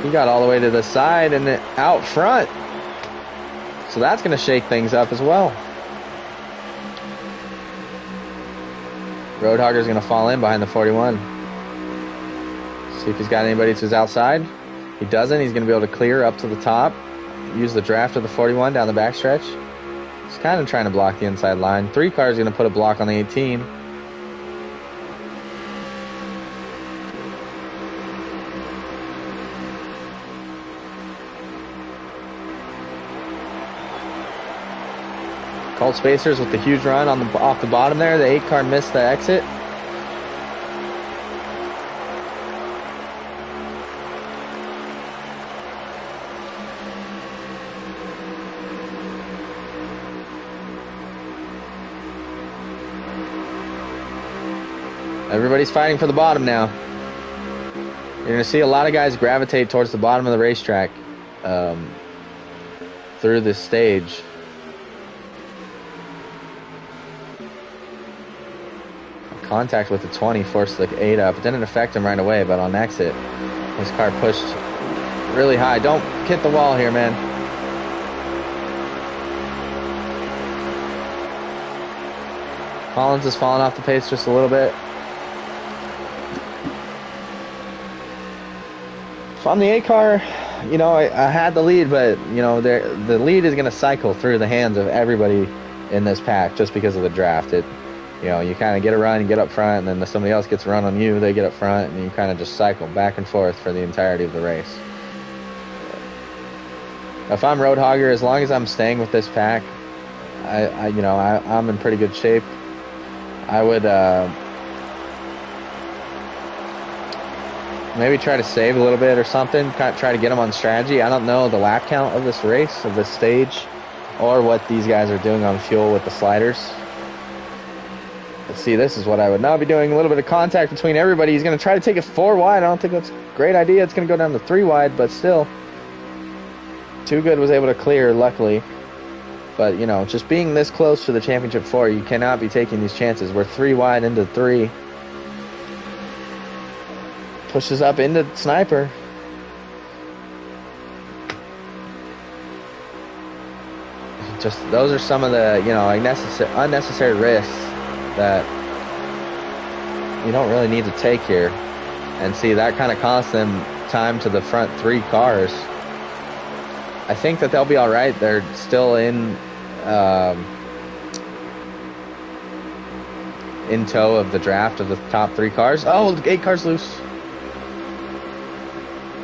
He got all the way to the side and then out front. So that's going to shake things up as well. Roadhogger's going to fall in behind the 41. See if he's got anybody to his outside. He doesn't. He's going to be able to clear up to the top. Use the draft of the 41 down the backstretch. He's kind of trying to block the inside line. 3 cars going to put a block on the 18. Colt Spacers with the huge run off the bottom there. The 8 car missed the exit. Everybody's fighting for the bottom now. You're going to see a lot of guys gravitate towards the bottom of the racetrack through this stage. Contact with the 20 forced the 8 up. It didn't affect him right away, but on exit, his car pushed really high. Don't hit the wall here, man. Collins is falling off the pace just a little bit. So on the 8 car, I had the lead, but, the lead is going to cycle through the hands of everybody in this pack just because of the draft. You kind of get a run, you get up front, and then somebody else gets a run on you, they get up front, and you kind of just cycle back and forth for the entirety of the race. If I'm Roadhogger, as long as I'm staying with this pack, I'm in pretty good shape. I would maybe try to save a little bit or something. Try to get them on strategy. I don't know the lap count of this race, of this stage, or what these guys are doing on fuel with the sliders. Let's see, this is what I would not be doing. A little bit of contact between everybody. He's going to try to take it 4 wide. I don't think that's a great idea. It's going to go down to 3 wide, but still. Too Good was able to clear, luckily. But, you know, just being this close to the Championship 4, you cannot be taking these chances. We're 3 wide into 3. Pushes up into Sniper. Just, those are some of the, you know, unnecessary risks that you don't really need to take here. And see, that kind of cost them time to the front 3 cars. I think that they'll be all right. They're still in tow of the draft of the top 3 cars. Oh, the 8 car's loose.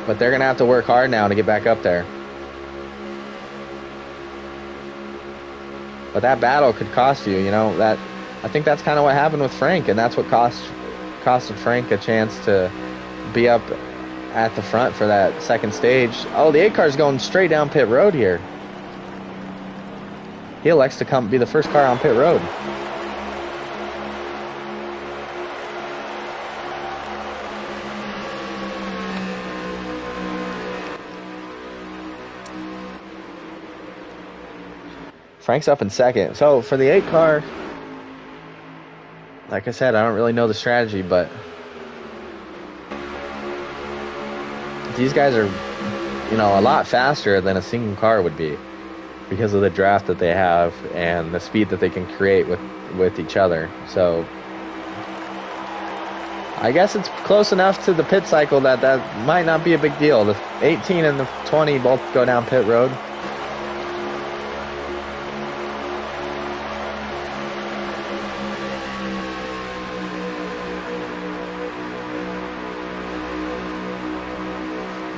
But they're going to have to work hard now to get back up there. But that battle could cost you, you know. That, I think that's kind of what happened with Frank, and that's what costed Frank a chance to be up at the front for that second stage. Oh, the 8 car's going straight down pit road here. He elects to be the first car on pit road. Frank's up in second. So for the 8 car, like I said, I don't really know the strategy, but these guys are, you know, a lot faster than a single car would be because of the draft that they have and the speed that they can create with each other. So I guess it's close enough to the pit cycle that might not be a big deal. The 18 and the 20 both go down pit road.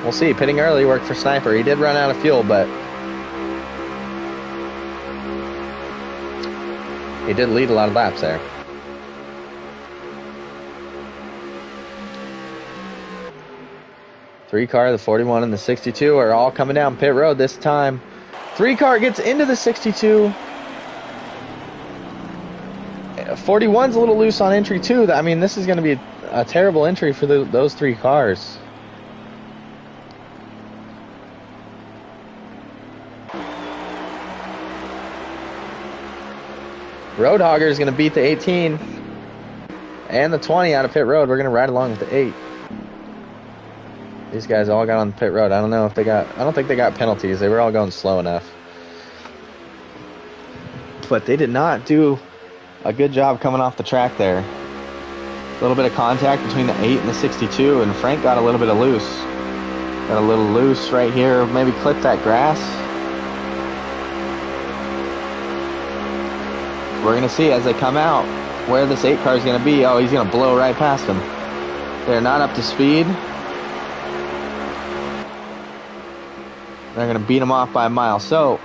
We'll see. Pitting early worked for Sniper. He did run out of fuel, but he did lead a lot of laps there. Three car, the 41 and the 62 are all coming down pit road this time. 3 car gets into the 62. 41's a little loose on entry too. I mean, this is going to be a terrible entry for those 3 cars. Roadhogger is going to beat the 18 and the 20 out of pit road. We're going to ride along with the 8. These guys all got on pit road. I don't know if they got, I don't think they got penalties. They were all going slow enough. But they did not do a good job coming off the track there. A little bit of contact between the 8 and the 62, and Frank got a little bit of loose. Got a little loose right here. Maybe clip that grass. We're going to see as they come out where this 8 car is going to be. Oh, he's going to blow right past him. They're not up to speed. They're going to beat him off by a mile. So,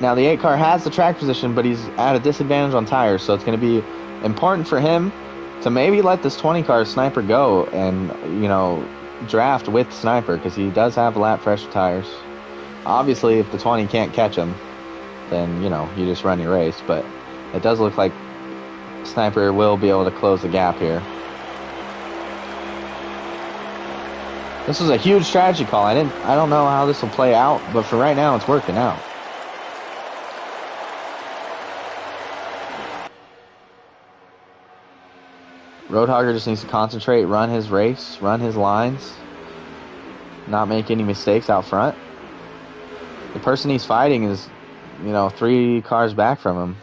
now the 8 car has the track position, but he's at a disadvantage on tires. So it's going to be important for him to maybe let this 20 car Sniper go and, you know, draft with Sniper, because he does have lap pressure tires. Obviously, if the 20 can't catch him, then, you know, you just run your race. But it does look like Sniper will be able to close the gap here. This was a huge strategy call. I don't know how this will play out, but for right now, it's working out. Roadhogger just needs to concentrate, run his race, run his lines, not make any mistakes out front. The person he's fighting is, you know, 3 cars back from him.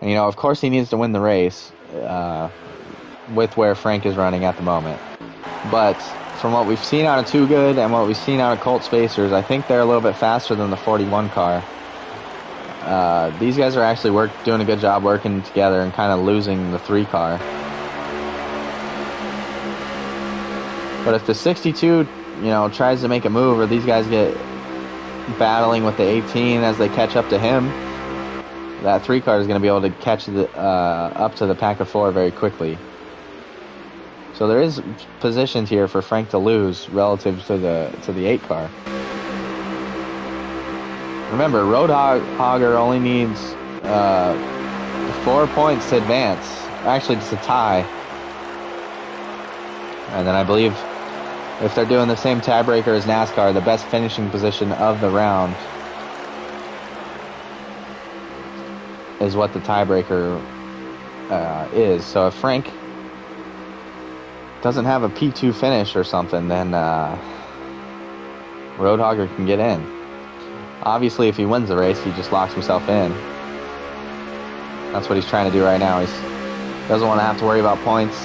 And, you know, of course he needs to win the race with where Frank is running at the moment. But from what we've seen out of Too Good and what we've seen out of Colt Spacers, I think they're a little bit faster than the 41 car. These guys are actually doing a good job working together and kind of losing the 3 car. But if the 62, tries to make a move, or these guys get battling with the 18 as they catch up to him, that 3 car is going to be able to catch up to the pack of 4 very quickly. So there is positions here for Frank to lose relative to the 8 car. Remember, Roadhogger only needs 4 points to advance. Actually, just a tie. And then I believe if they're doing the same tiebreaker as NASCAR, the best finishing position of the round is what the tiebreaker is. So if Frank doesn't have a P2 finish or something, then Roadhogger can get in. Obviously, if he wins the race, he just locks himself in. That's what he's trying to do right now. He doesn't want to have to worry about points.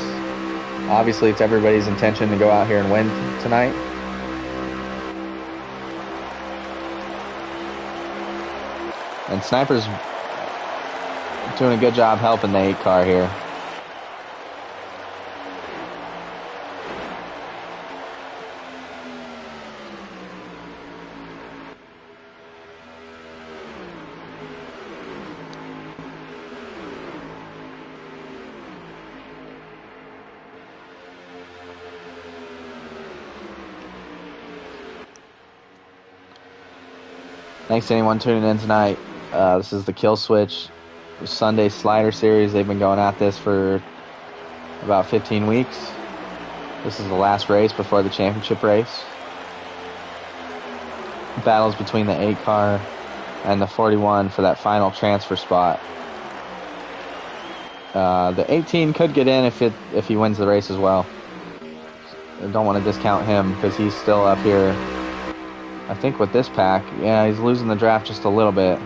Obviously, it's everybody's intention to go out here and win tonight. And Sniper's doing a good job helping the 8 car here. Thanks to anyone tuning in tonight. This is the Killswitch Sunday Slider Series. They've been going at this for about 15 weeks. This is the last race before the championship race. Battles between the 8 car and the 41 for that final transfer spot. The 18 could get in if he wins the race as well. I don't want to discount him because he's still up here. I think with this pack, yeah, he's losing the draft just a little bit.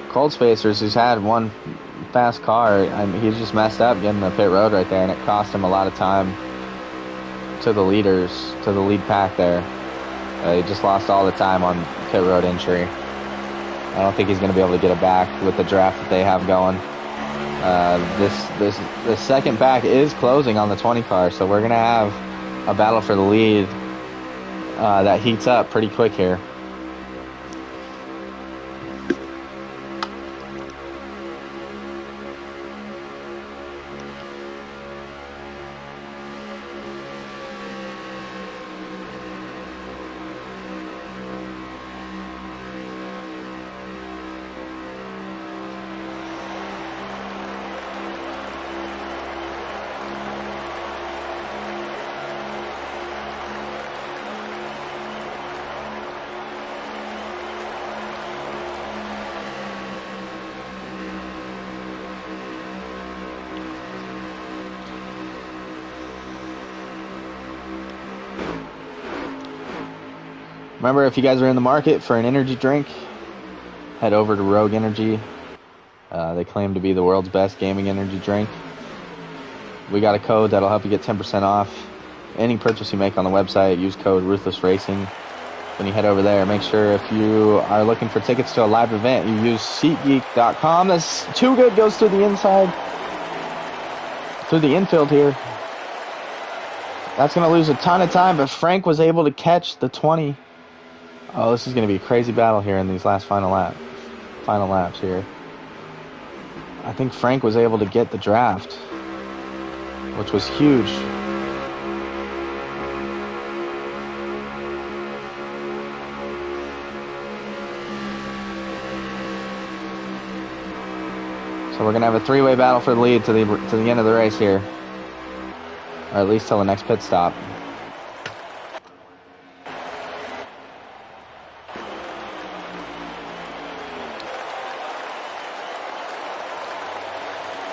Cold Spacers, who's had one fast car, he's just messed up getting the pit road right there, and it cost him a lot of time to the leaders, to the lead pack there. He just lost all the time on pit road entry. I don't think he's going to be able to get it back with the draft that they have going. The second pack is closing on the 20 car, so we're going to have a battle for the lead that heats up pretty quick here. Remember, if you guys are in the market for an energy drink, head over to Rogue Energy. They claim to be the world's best gaming energy drink. We got a code that'll help you get 10% off any purchase you make on the website. Use code RuthlessRacing. When you head over there, make sure if you are looking for tickets to a live event, you use SeatGeek.com. That's too good. Goes through the inside, through the infield here. That's going to lose a ton of time, but Frank was able to catch the 20. Oh, this is going to be a crazy battle here in these last final laps here. I think Frank was able to get the draft, which was huge. So we're going to have a 3-way battle for the lead to the end of the race here. Or at least till the next pit stop.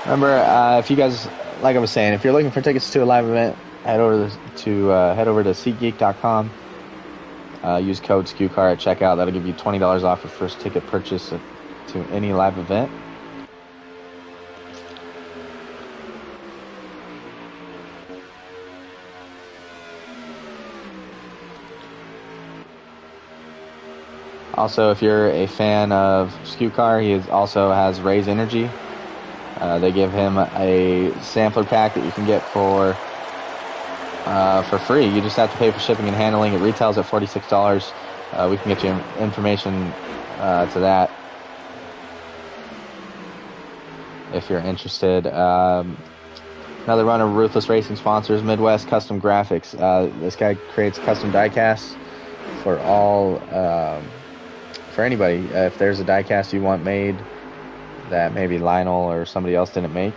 Remember, if you guys, like I was saying, if you're looking for tickets to a live event, head over to SeatGeek.com. Use code SKUCAR at checkout. That'll give you $20 off your first ticket purchase to any live event. Also, if you're a fan of Skew Car, he also has Raise Energy. They give him a sampler pack that you can get for free. You just have to pay for shipping and handling. It retails at $46. We can get you information to that if you're interested. Another run of Ruthless Racing sponsors, Midwest Custom Graphics. This guy creates custom diecasts for all, for anybody. If there's a diecast you want made that maybe Lionel or somebody else didn't make.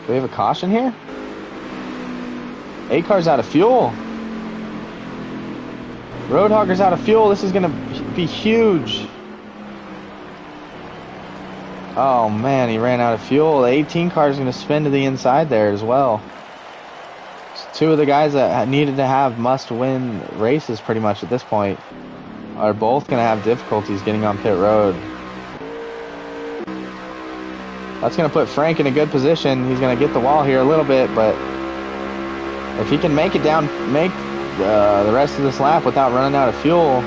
Do we have a caution here? 8 cars out of fuel. Roadhogger's out of fuel. This is going to be huge. Oh, man, he ran out of fuel. The 18 car is going to spin to the inside there as well. Two of the guys that needed to have must-win races pretty much at this point are both going to have difficulties getting on pit road. That's going to put Frank in a good position. He's going to get the wall here a little bit, but if he can make it down, make the rest of this lap without running out of fuel,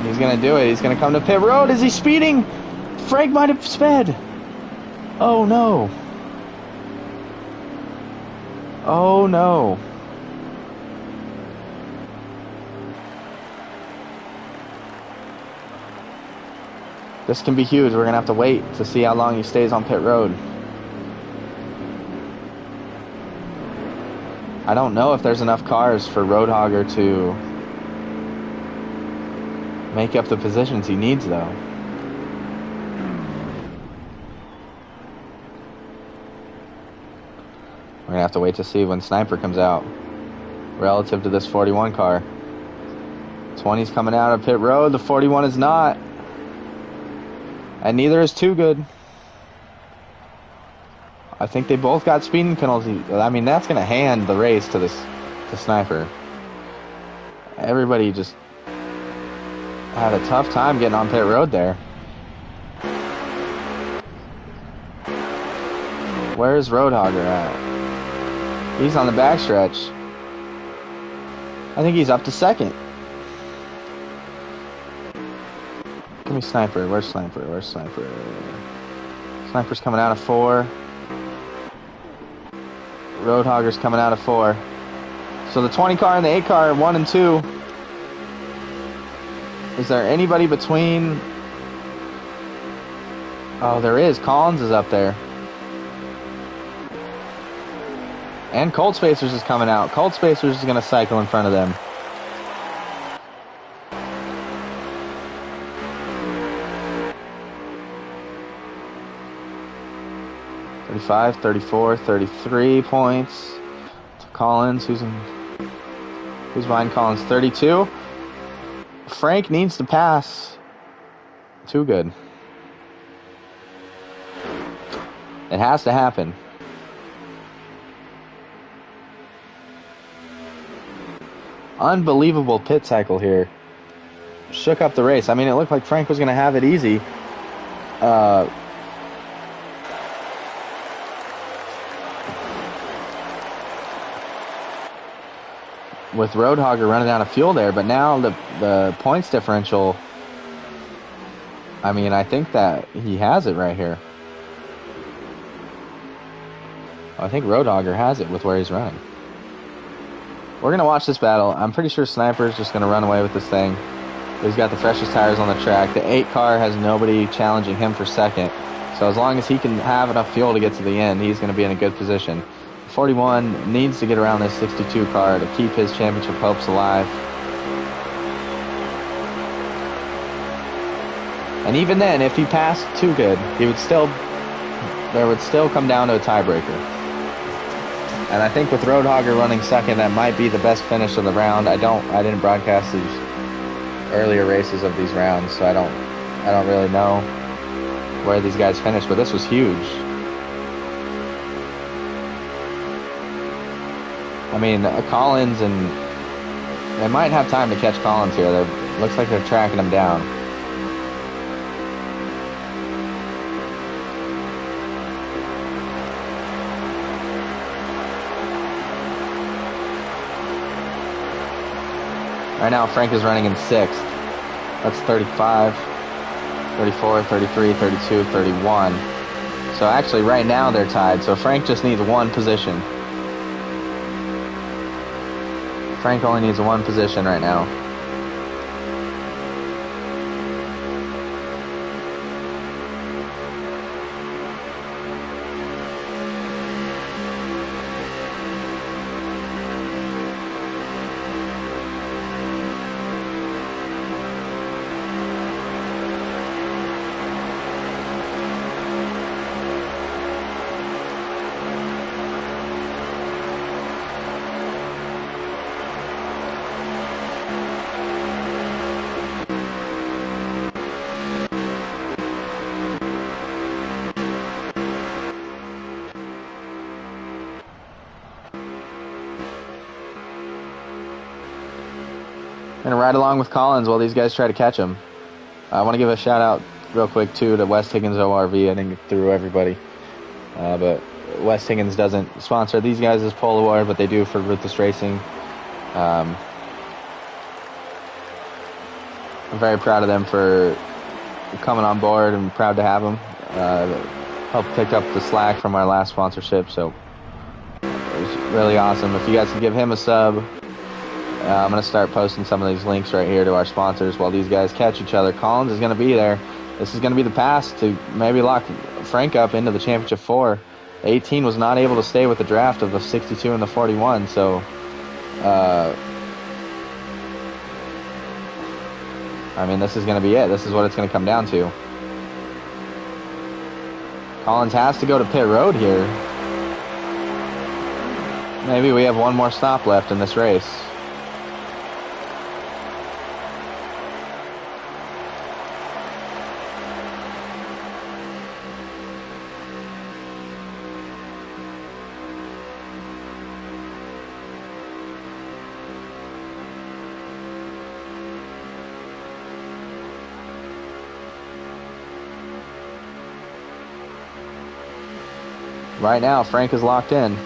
he's going to do it. He's going to come to pit road. Is he speeding? Frank might have sped. Oh, no. Oh, no. This can be huge. We're going to have to wait to see how long he stays on pit road. I don't know if there's enough cars for Roadhogger to make up the positions he needs, though. We're going to have to wait to see when Sniper comes out relative to this 41 car. 20's coming out of pit road. The 41 is not. And neither is Too Good. I think they both got speeding penalties. I mean, that's going to hand the race to Sniper. Everybody just had a tough time getting on pit road there. Where's Roadhogger at? He's on the backstretch. I think he's up to second. Give me Sniper. Where's Sniper? Where's Sniper? Sniper's coming out of 4. Roadhogger's coming out of 4. So the 20 car and the 8 car are 1 and 2. Is there anybody between? Oh, there is. Collins is up there. And Cold Spacers is coming out. Cold Spacers is going to cycle in front of them. $35, $34, $33 points to Collins. Who's behind Collins? $32. Frank needs to pass. Too Good. It has to happen. Unbelievable pit cycle here. Shook up the race. I mean, it looked like Frank was going to have it easy. With Roadhogger running out of fuel there, but now the points differential, I mean, I think that he has it right here. I think Roadhogger has it with where he's running. We're going to watch this battle. I'm pretty sure Sniper's just going to run away with this thing. He's got the freshest tires on the track. The 8 car has nobody challenging him for second. So as long as he can have enough fuel to get to the end, he's going to be in a good position. 41 needs to get around this 62 car to keep his championship hopes alive. And even then, if he passed Too Good, there would still come down to a tiebreaker. And I think with Roadhogger running second, that might be the best finish of the round. I didn't broadcast these earlier races of these rounds, so I don't really know where these guys finished, but this was huge. I mean, Collins, and they might have time to catch Collins here. Looks like they're tracking him down. Right now, Frank is running in 6th. That's 35, 34, 33, 32, 31. So actually, right now they're tied. So Frank just needs 1 position. Frank only needs 1 position right now. Gonna ride along with Collins while these guys try to catch him. I want to give a shout out real quick too to West Higgins ORV. I think through everybody, but West Higgins doesn't sponsor these guys as Polo War, but they do for Ruthless Racing. I'm very proud of them for coming on board and proud to have them. Helped pick up the slack from our last sponsorship, so it was really awesome. If you guys can give him a sub. I'm going to start posting some of these links right here to our sponsors while these guys catch each other. Collins is going to be there. This is going to be the pass to maybe lock Frank up into the Championship 4. The 18 was not able to stay with the draft of the 62 and the 41, so I mean, this is going to be it. This is what it's going to come down to. Collins has to go to pit road here. Maybe we have 1 more stop left in this race. Right now, Frank is locked in.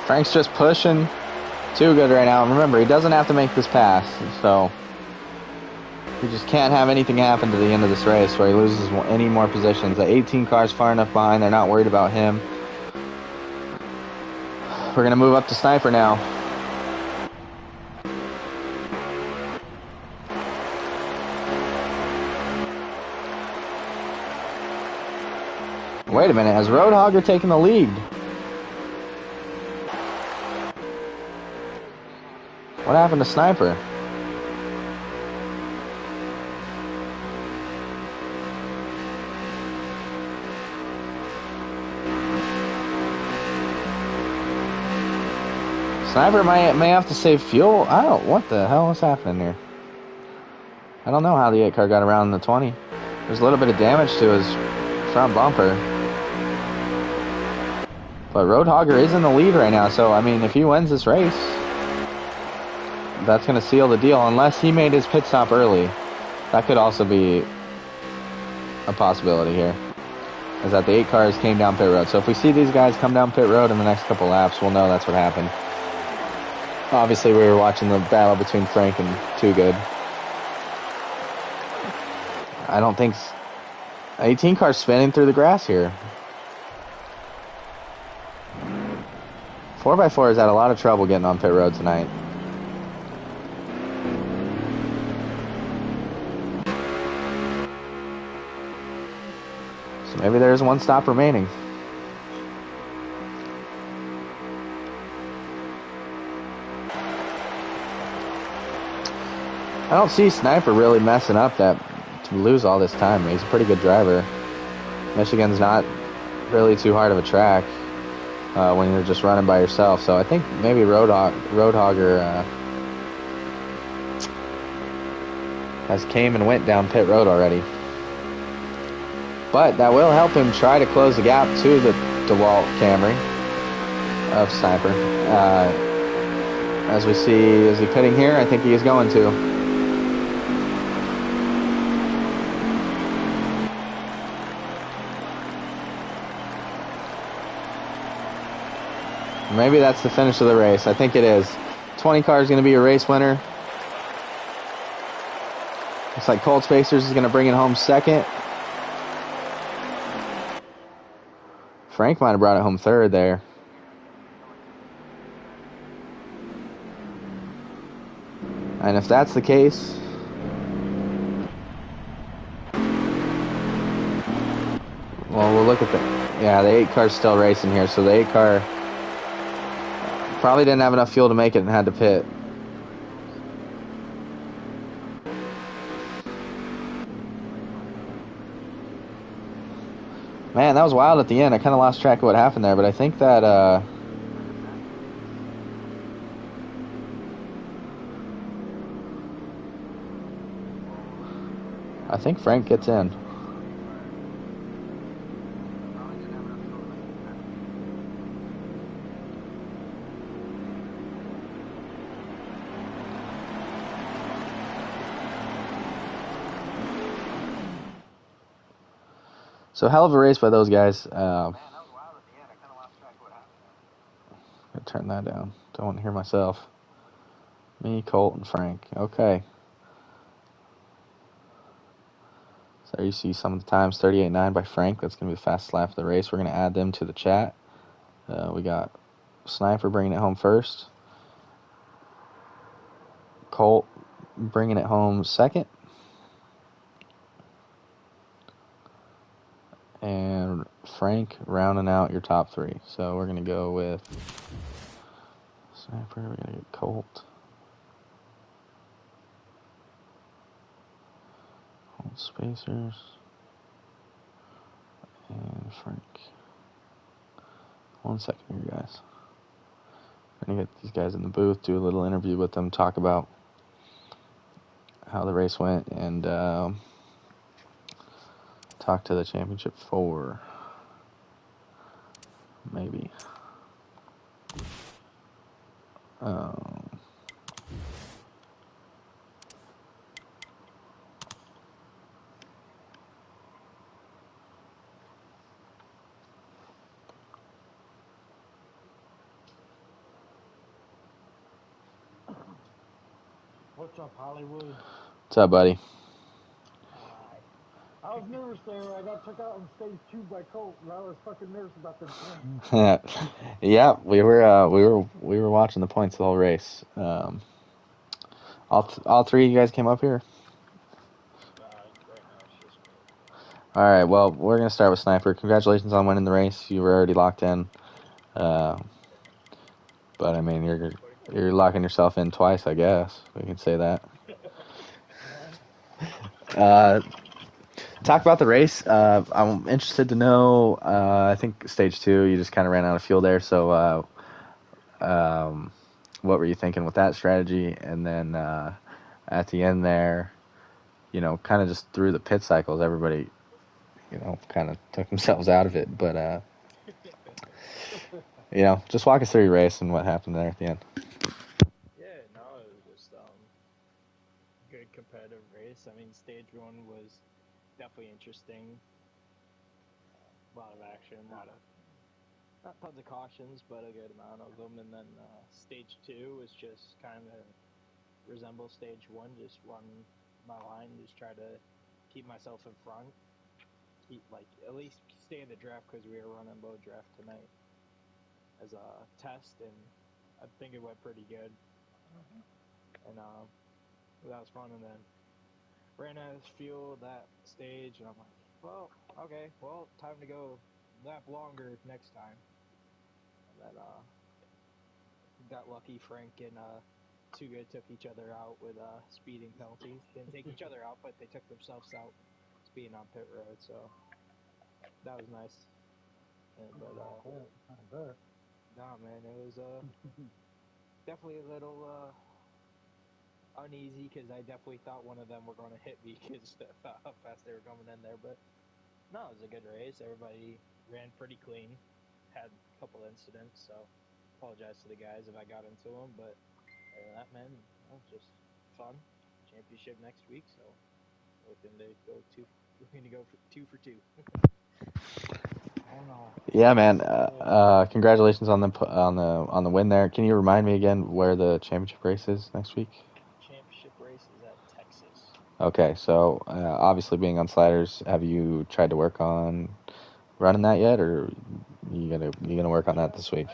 Frank's just pushing too good right now. Remember, he doesn't have to make this pass, so we just can't have anything happen to the end of this race where he loses any more positions. The 18 car's far enough behind. They're not worried about him. We're going to move up to Sniper now. Wait a minute, has Roadhogger taken the lead? What happened to Sniper? Sniper may have to save fuel. What the hell is happening here? I don't know how the 8 car got around the 20. There's a little bit of damage to his front bumper. But Roadhogger is in the lead right now, so I mean, if he wins this race, that's going to seal the deal, unless he made his pit stop early. That could also be a possibility here, is that the 8 cars came down pit road. So if we see these guys come down pit road in the next couple laps, we'll know that's what happened. Obviously, we were watching the battle between Frank and Too Good. I don't think 18 cars spinning through the grass here. 4x4 has had a lot of trouble getting on pit road tonight. So maybe there's one stop remaining. I don't see Sniper really messing up that to lose all this time. He's a pretty good driver. Michigan's not really too hard of a track when you're just running by yourself. So I think maybe Roadhogger has came and went down pit road already. But that will help him try to close the gap to the DeWalt Camry of Sniper. As we see, is he pitting here? I think he is going to. Maybe that's the finish of the race. I think it is. 20 car is going to be a race winner. Looks like Colt Spacers is going to bring it home second. Frank might have brought it home third there. And if that's the case, well, we'll look at the 8 car's still racing here. So the 8 car probably didn't have enough fuel to make it and had to pit. Man, that was wild at the end. I kind of lost track of what happened there, but I think that I think Frank gets in. So hell of a race by those guys. I'll turn that down. Don't want to hear myself. Me, Colt, and Frank. Okay. So there you see some of the times. 38.9 by Frank. That's going to be the fastest lap of the race. We're going to add them to the chat. We got Sniper bringing it home first. Colt bringing it home second. And Frank rounding out your top 3. So we're going to go with Sniper. We're going to get Colt. Colt Spacers. And Frank. 1 second here, guys. I'm going to get these guys in the booth, do a little interview with them, talk about how the race went, and talk to the championship 4. Maybe. What's up, Hollywood? What's up, buddy? I was nervous there. I got took out on stage 2 by Colt, and I was fucking nervous about the points. Yeah, we were watching the points the whole race. All 3 of you guys came up here. Right now it's just me. All right, well, we're gonna start with Sniper. Congratulations on winning the race. You were already locked in, but I mean, you're locking yourself in twice, I guess we can say that. Talk about the race. I'm interested to know. I think stage 2, you just kind of ran out of fuel there. So, what were you thinking with that strategy? And then at the end there, kind of just through the pit cycles, everybody, kind of took themselves out of it. But just walk us through your race and what happened there at the end. Yeah, no, it was just good competitive race. I mean, stage 1 was definitely interesting. A lot of action, a lot of not tons of cautions, but a good amount of them. And then stage 2 was just kind of resemble stage 1, just run my line, just try to keep myself in front, at least stay in the draft because we were running low draft tonight as a test, and I think it went pretty good. And that was fun. And then ran out of fuel that stage, and I'm like, well, okay, well, time to go lap longer next time. And then got lucky. Frank and Too Good took each other out with speeding penalties. Didn't take each other out, but they took themselves out speeding on pit road. So that was nice. But I bet. nah, man, it was definitely a little uneasy because I definitely thought one of them were going to hit me because how fast they were coming in there. But no, it was a good race. Everybody ran pretty clean. Had a couple incidents, so apologize to the guys if I got into them. But other than that, man, just fun. Championship next week, so looking to go for 2 for 2. Oh no. Yeah, man. Congratulations on the win there. Can you remind me again where the championship race is next week? Championship race is at Texas. Okay, so obviously being on sliders, have you tried to work on running that yet, or you gonna work on that this week?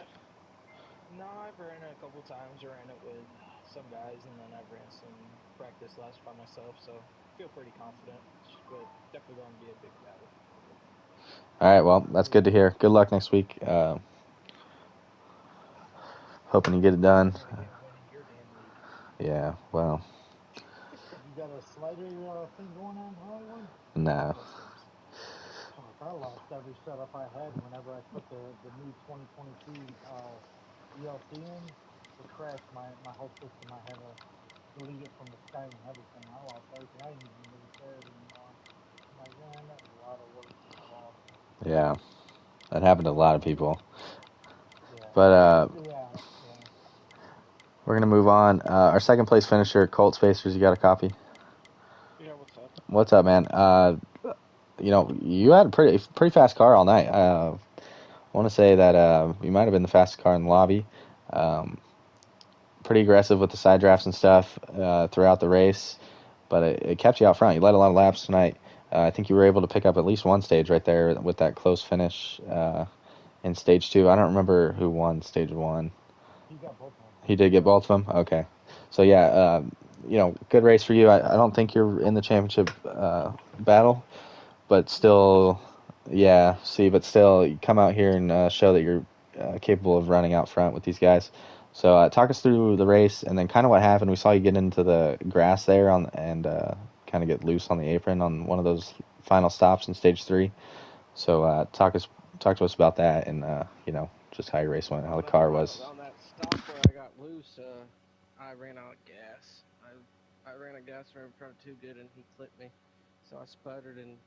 No, I've ran it a couple times. I ran it with some guys, and then I've ran some practice laps by myself. So feel pretty confident, but definitely going to be a big battle. All right, well, that's good to hear. Good luck next week. Hoping you get it done. Try to get a win in your damn league. Yeah, well, You got a slider thing going on, Hollywood? no. Customs. Fuck, I lost every setup I had whenever I put the new 2022 ELC in. It crashed my whole system. I had to delete it from the Sky and everything. I lost everything. I didn't even repair it anymore. I'm like, man, that was a lot of work I lost. Yeah, that happened to a lot of people. Yeah. But Yeah. Yeah. we're gonna move on. Our second place finisher, Colt Spacers. You got a copy? Yeah, what's up? What's up, man? You had a pretty fast car all night. I want to say that you might have been the fastest car in the lobby. Um, Pretty aggressive with the side drafts and stuff throughout the race, but it kept you out front. You led a lot of laps tonight. I think you were able to pick up at least one stage right there with that close finish in stage 2. I don't remember who won stage 1. He got both of them. He did get both of them? Okay. So, yeah, good race for you. I don't think you're in the championship battle, but still, but still, you come out here and show that you're capable of running out front with these guys. So, talk us through the race and then kind of what happened. We saw you get into the grass there and kind of get loose on the apron on one of those final stops in stage 3. So, talk to us about that and just how your race went, how the car was. On that stop where I got loose, I ran out of gas. I ran out of gas in front of Too Good, and he clipped me. So I sputtered, and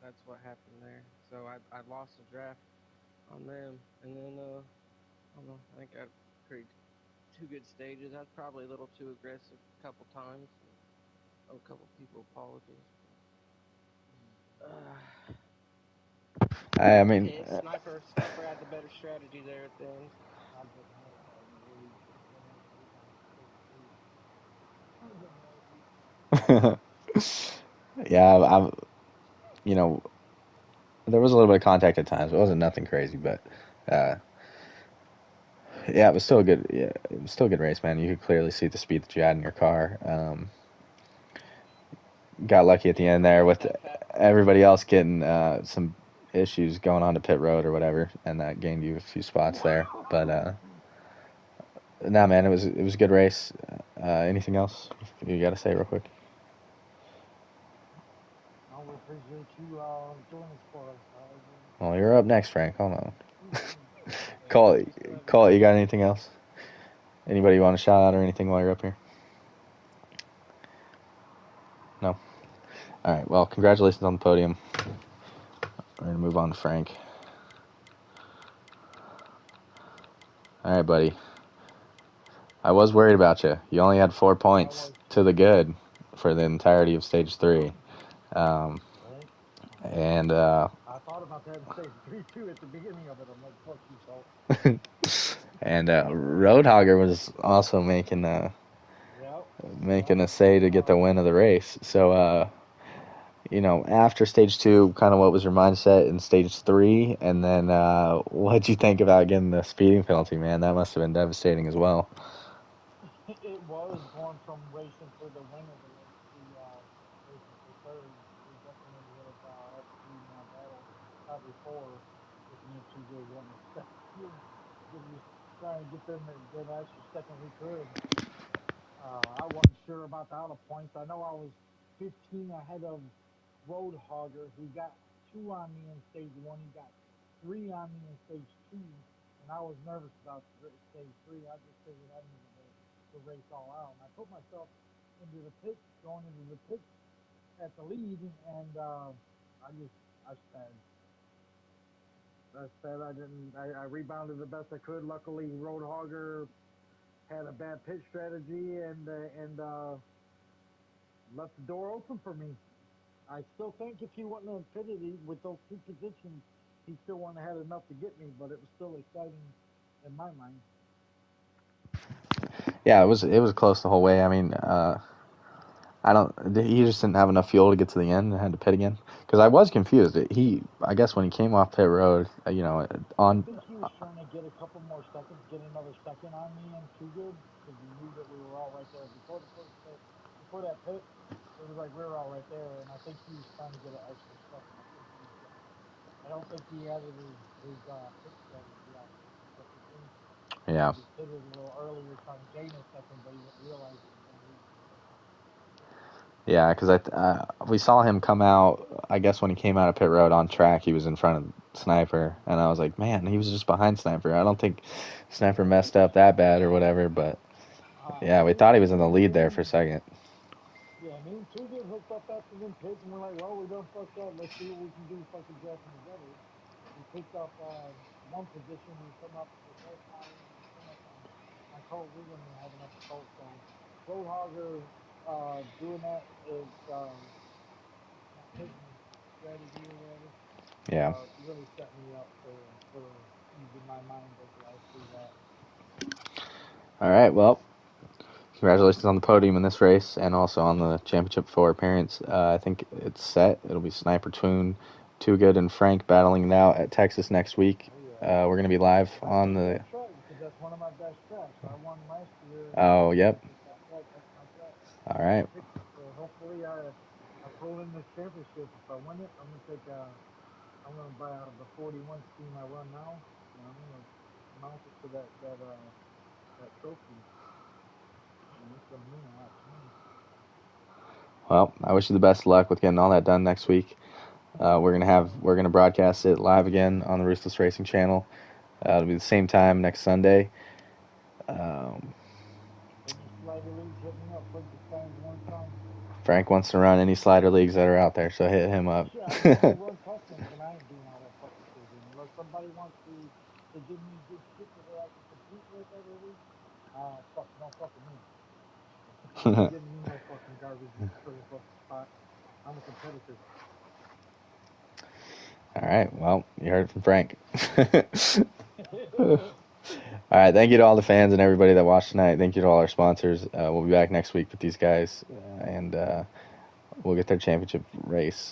that's what happened there. So I lost the draft on them, and then I don't know. I think I pretty 2 good stages. I was probably a little too aggressive a couple times. And owe a couple people apologies. I mean, Hey, Sniper had the better strategy there at the end. I didn't have the way when I was waiting on stage 3. I was getting yeah, there was a little bit of contact at times. It wasn't nothing crazy, but yeah, it was still a good. Yeah, it was still a good race, man. You could clearly see the speed that you had in your car. Got lucky at the end there with everybody else getting some issues going on to pit road or whatever, and that gained you a few spots there. But nah, man, it was a good race. Anything else you got to say real quick? No, we appreciate you doing this for us. Well, you're up next, Frank. Hold on. Hey, Call it. we still have Call it. You got anything else? Anybody you want to shout out or anything while you're up here? No. All right. Well, congratulations on the podium. We're gonna move on to Frank. All right, buddy. I was worried about you. You only had 4 points to the good for the entirety of stage 3. Right? And I thought about that in stage 3 too at the beginning of it. I'm like, fuck you, Colt. and Roadhogger was also making a say to get the win of the race. So after stage 2, kind of what was your mindset in stage 3, and then what'd you think about getting the speeding penalty, man? That must have been devastating as well. It was going from racing for the win of the race to racing for third. We definitely would have had to about before, with me and TJ wanting to step, just trying to get them that extra second we could. I wasn't sure about the auto points. I know I was 15 ahead of Roadhogger, who got two on me in stage one. He got three on me in stage two, and I was nervous about stage three. I just figured I needed to race all out, and I put myself into the pits, going into the pits at the lead, and I sped. I didn't. I rebounded the best I could. Luckily, Roadhogger had a bad pit strategy and left the door open for me. I still think if he wouldn't have pitted with those two positions, he still wouldn't have had enough to get me. But it was still exciting in my mind. Yeah, it was close the whole way. I mean, he just didn't have enough fuel to get to the end and had to pit again. Because I was confused. I guess when he came off pit road, I think he was trying to get a couple more seconds, get another second on me and too good, because he knew that we were all right there before the first pit. Before that pit, it was like we were all right there, and I think he was trying to get an extra second. I think he was getting. I don't think he added his pit strategy out. I think he yeah. maybe pitted a little earlier, trying to gain a second, but he didn't realize he was going to lose the second. Yeah, because we saw him come out. I guess when he came out of pit road on track, he was in front of Sniper, and I was like, man, he was just behind Sniper. I don't think Sniper messed up that bad or whatever, but yeah, we thought he was in the lead there for a second. Yeah, me and two get hooked up after them pits, and we're like, well, we done fucked up. Let's see what we can do fucking drafting together. We picked up one position. We were coming up the finish line. We were coming up on cold. We wouldn't even have enough cold. So Roadhogger doing that is that pitting strategy or whatever Yeah. really set me up for easing my mind those last three laps. All right, well, congratulations on the podium in this race and also on the championship 4 appearance. I think it's set. It'll be Sniper Toon, Too Good, and Frank battling it out at Texas next week. Oh, yeah. We're going to be live on the... That track, because that's one of my best tracks. I won last year. Oh, yep. That track, that's my track. All right. I picked it, so hopefully I pull in this championship. If I win it, I'm gonna buy out the 41 team I run now, and I'm gonna mount it to that trophy, and it's gonna mean a lot to me. Well, I wish you the best of luck with getting all that done next week. We're gonna broadcast it live again on the Ruthless Racing channel. It'll be the same time next Sunday. Any slider leagues, hit me up. Frankenstein's one time. Frank wants to run any slider leagues that are out there, so hit him up. Shit, I can run customs, and I ain't doing all that fucking crazy. Unless somebody wants to give me good shit that I can compete with every week, don't fuck with me. You ain't getting me no fucking garbage for the fucking spot. I'm a competitor. All right. Well, you heard it from Frank. All right. Thank you to all the fans and everybody that watched tonight. Thank you to all our sponsors. We'll be back next week with these guys, and we'll get their championship race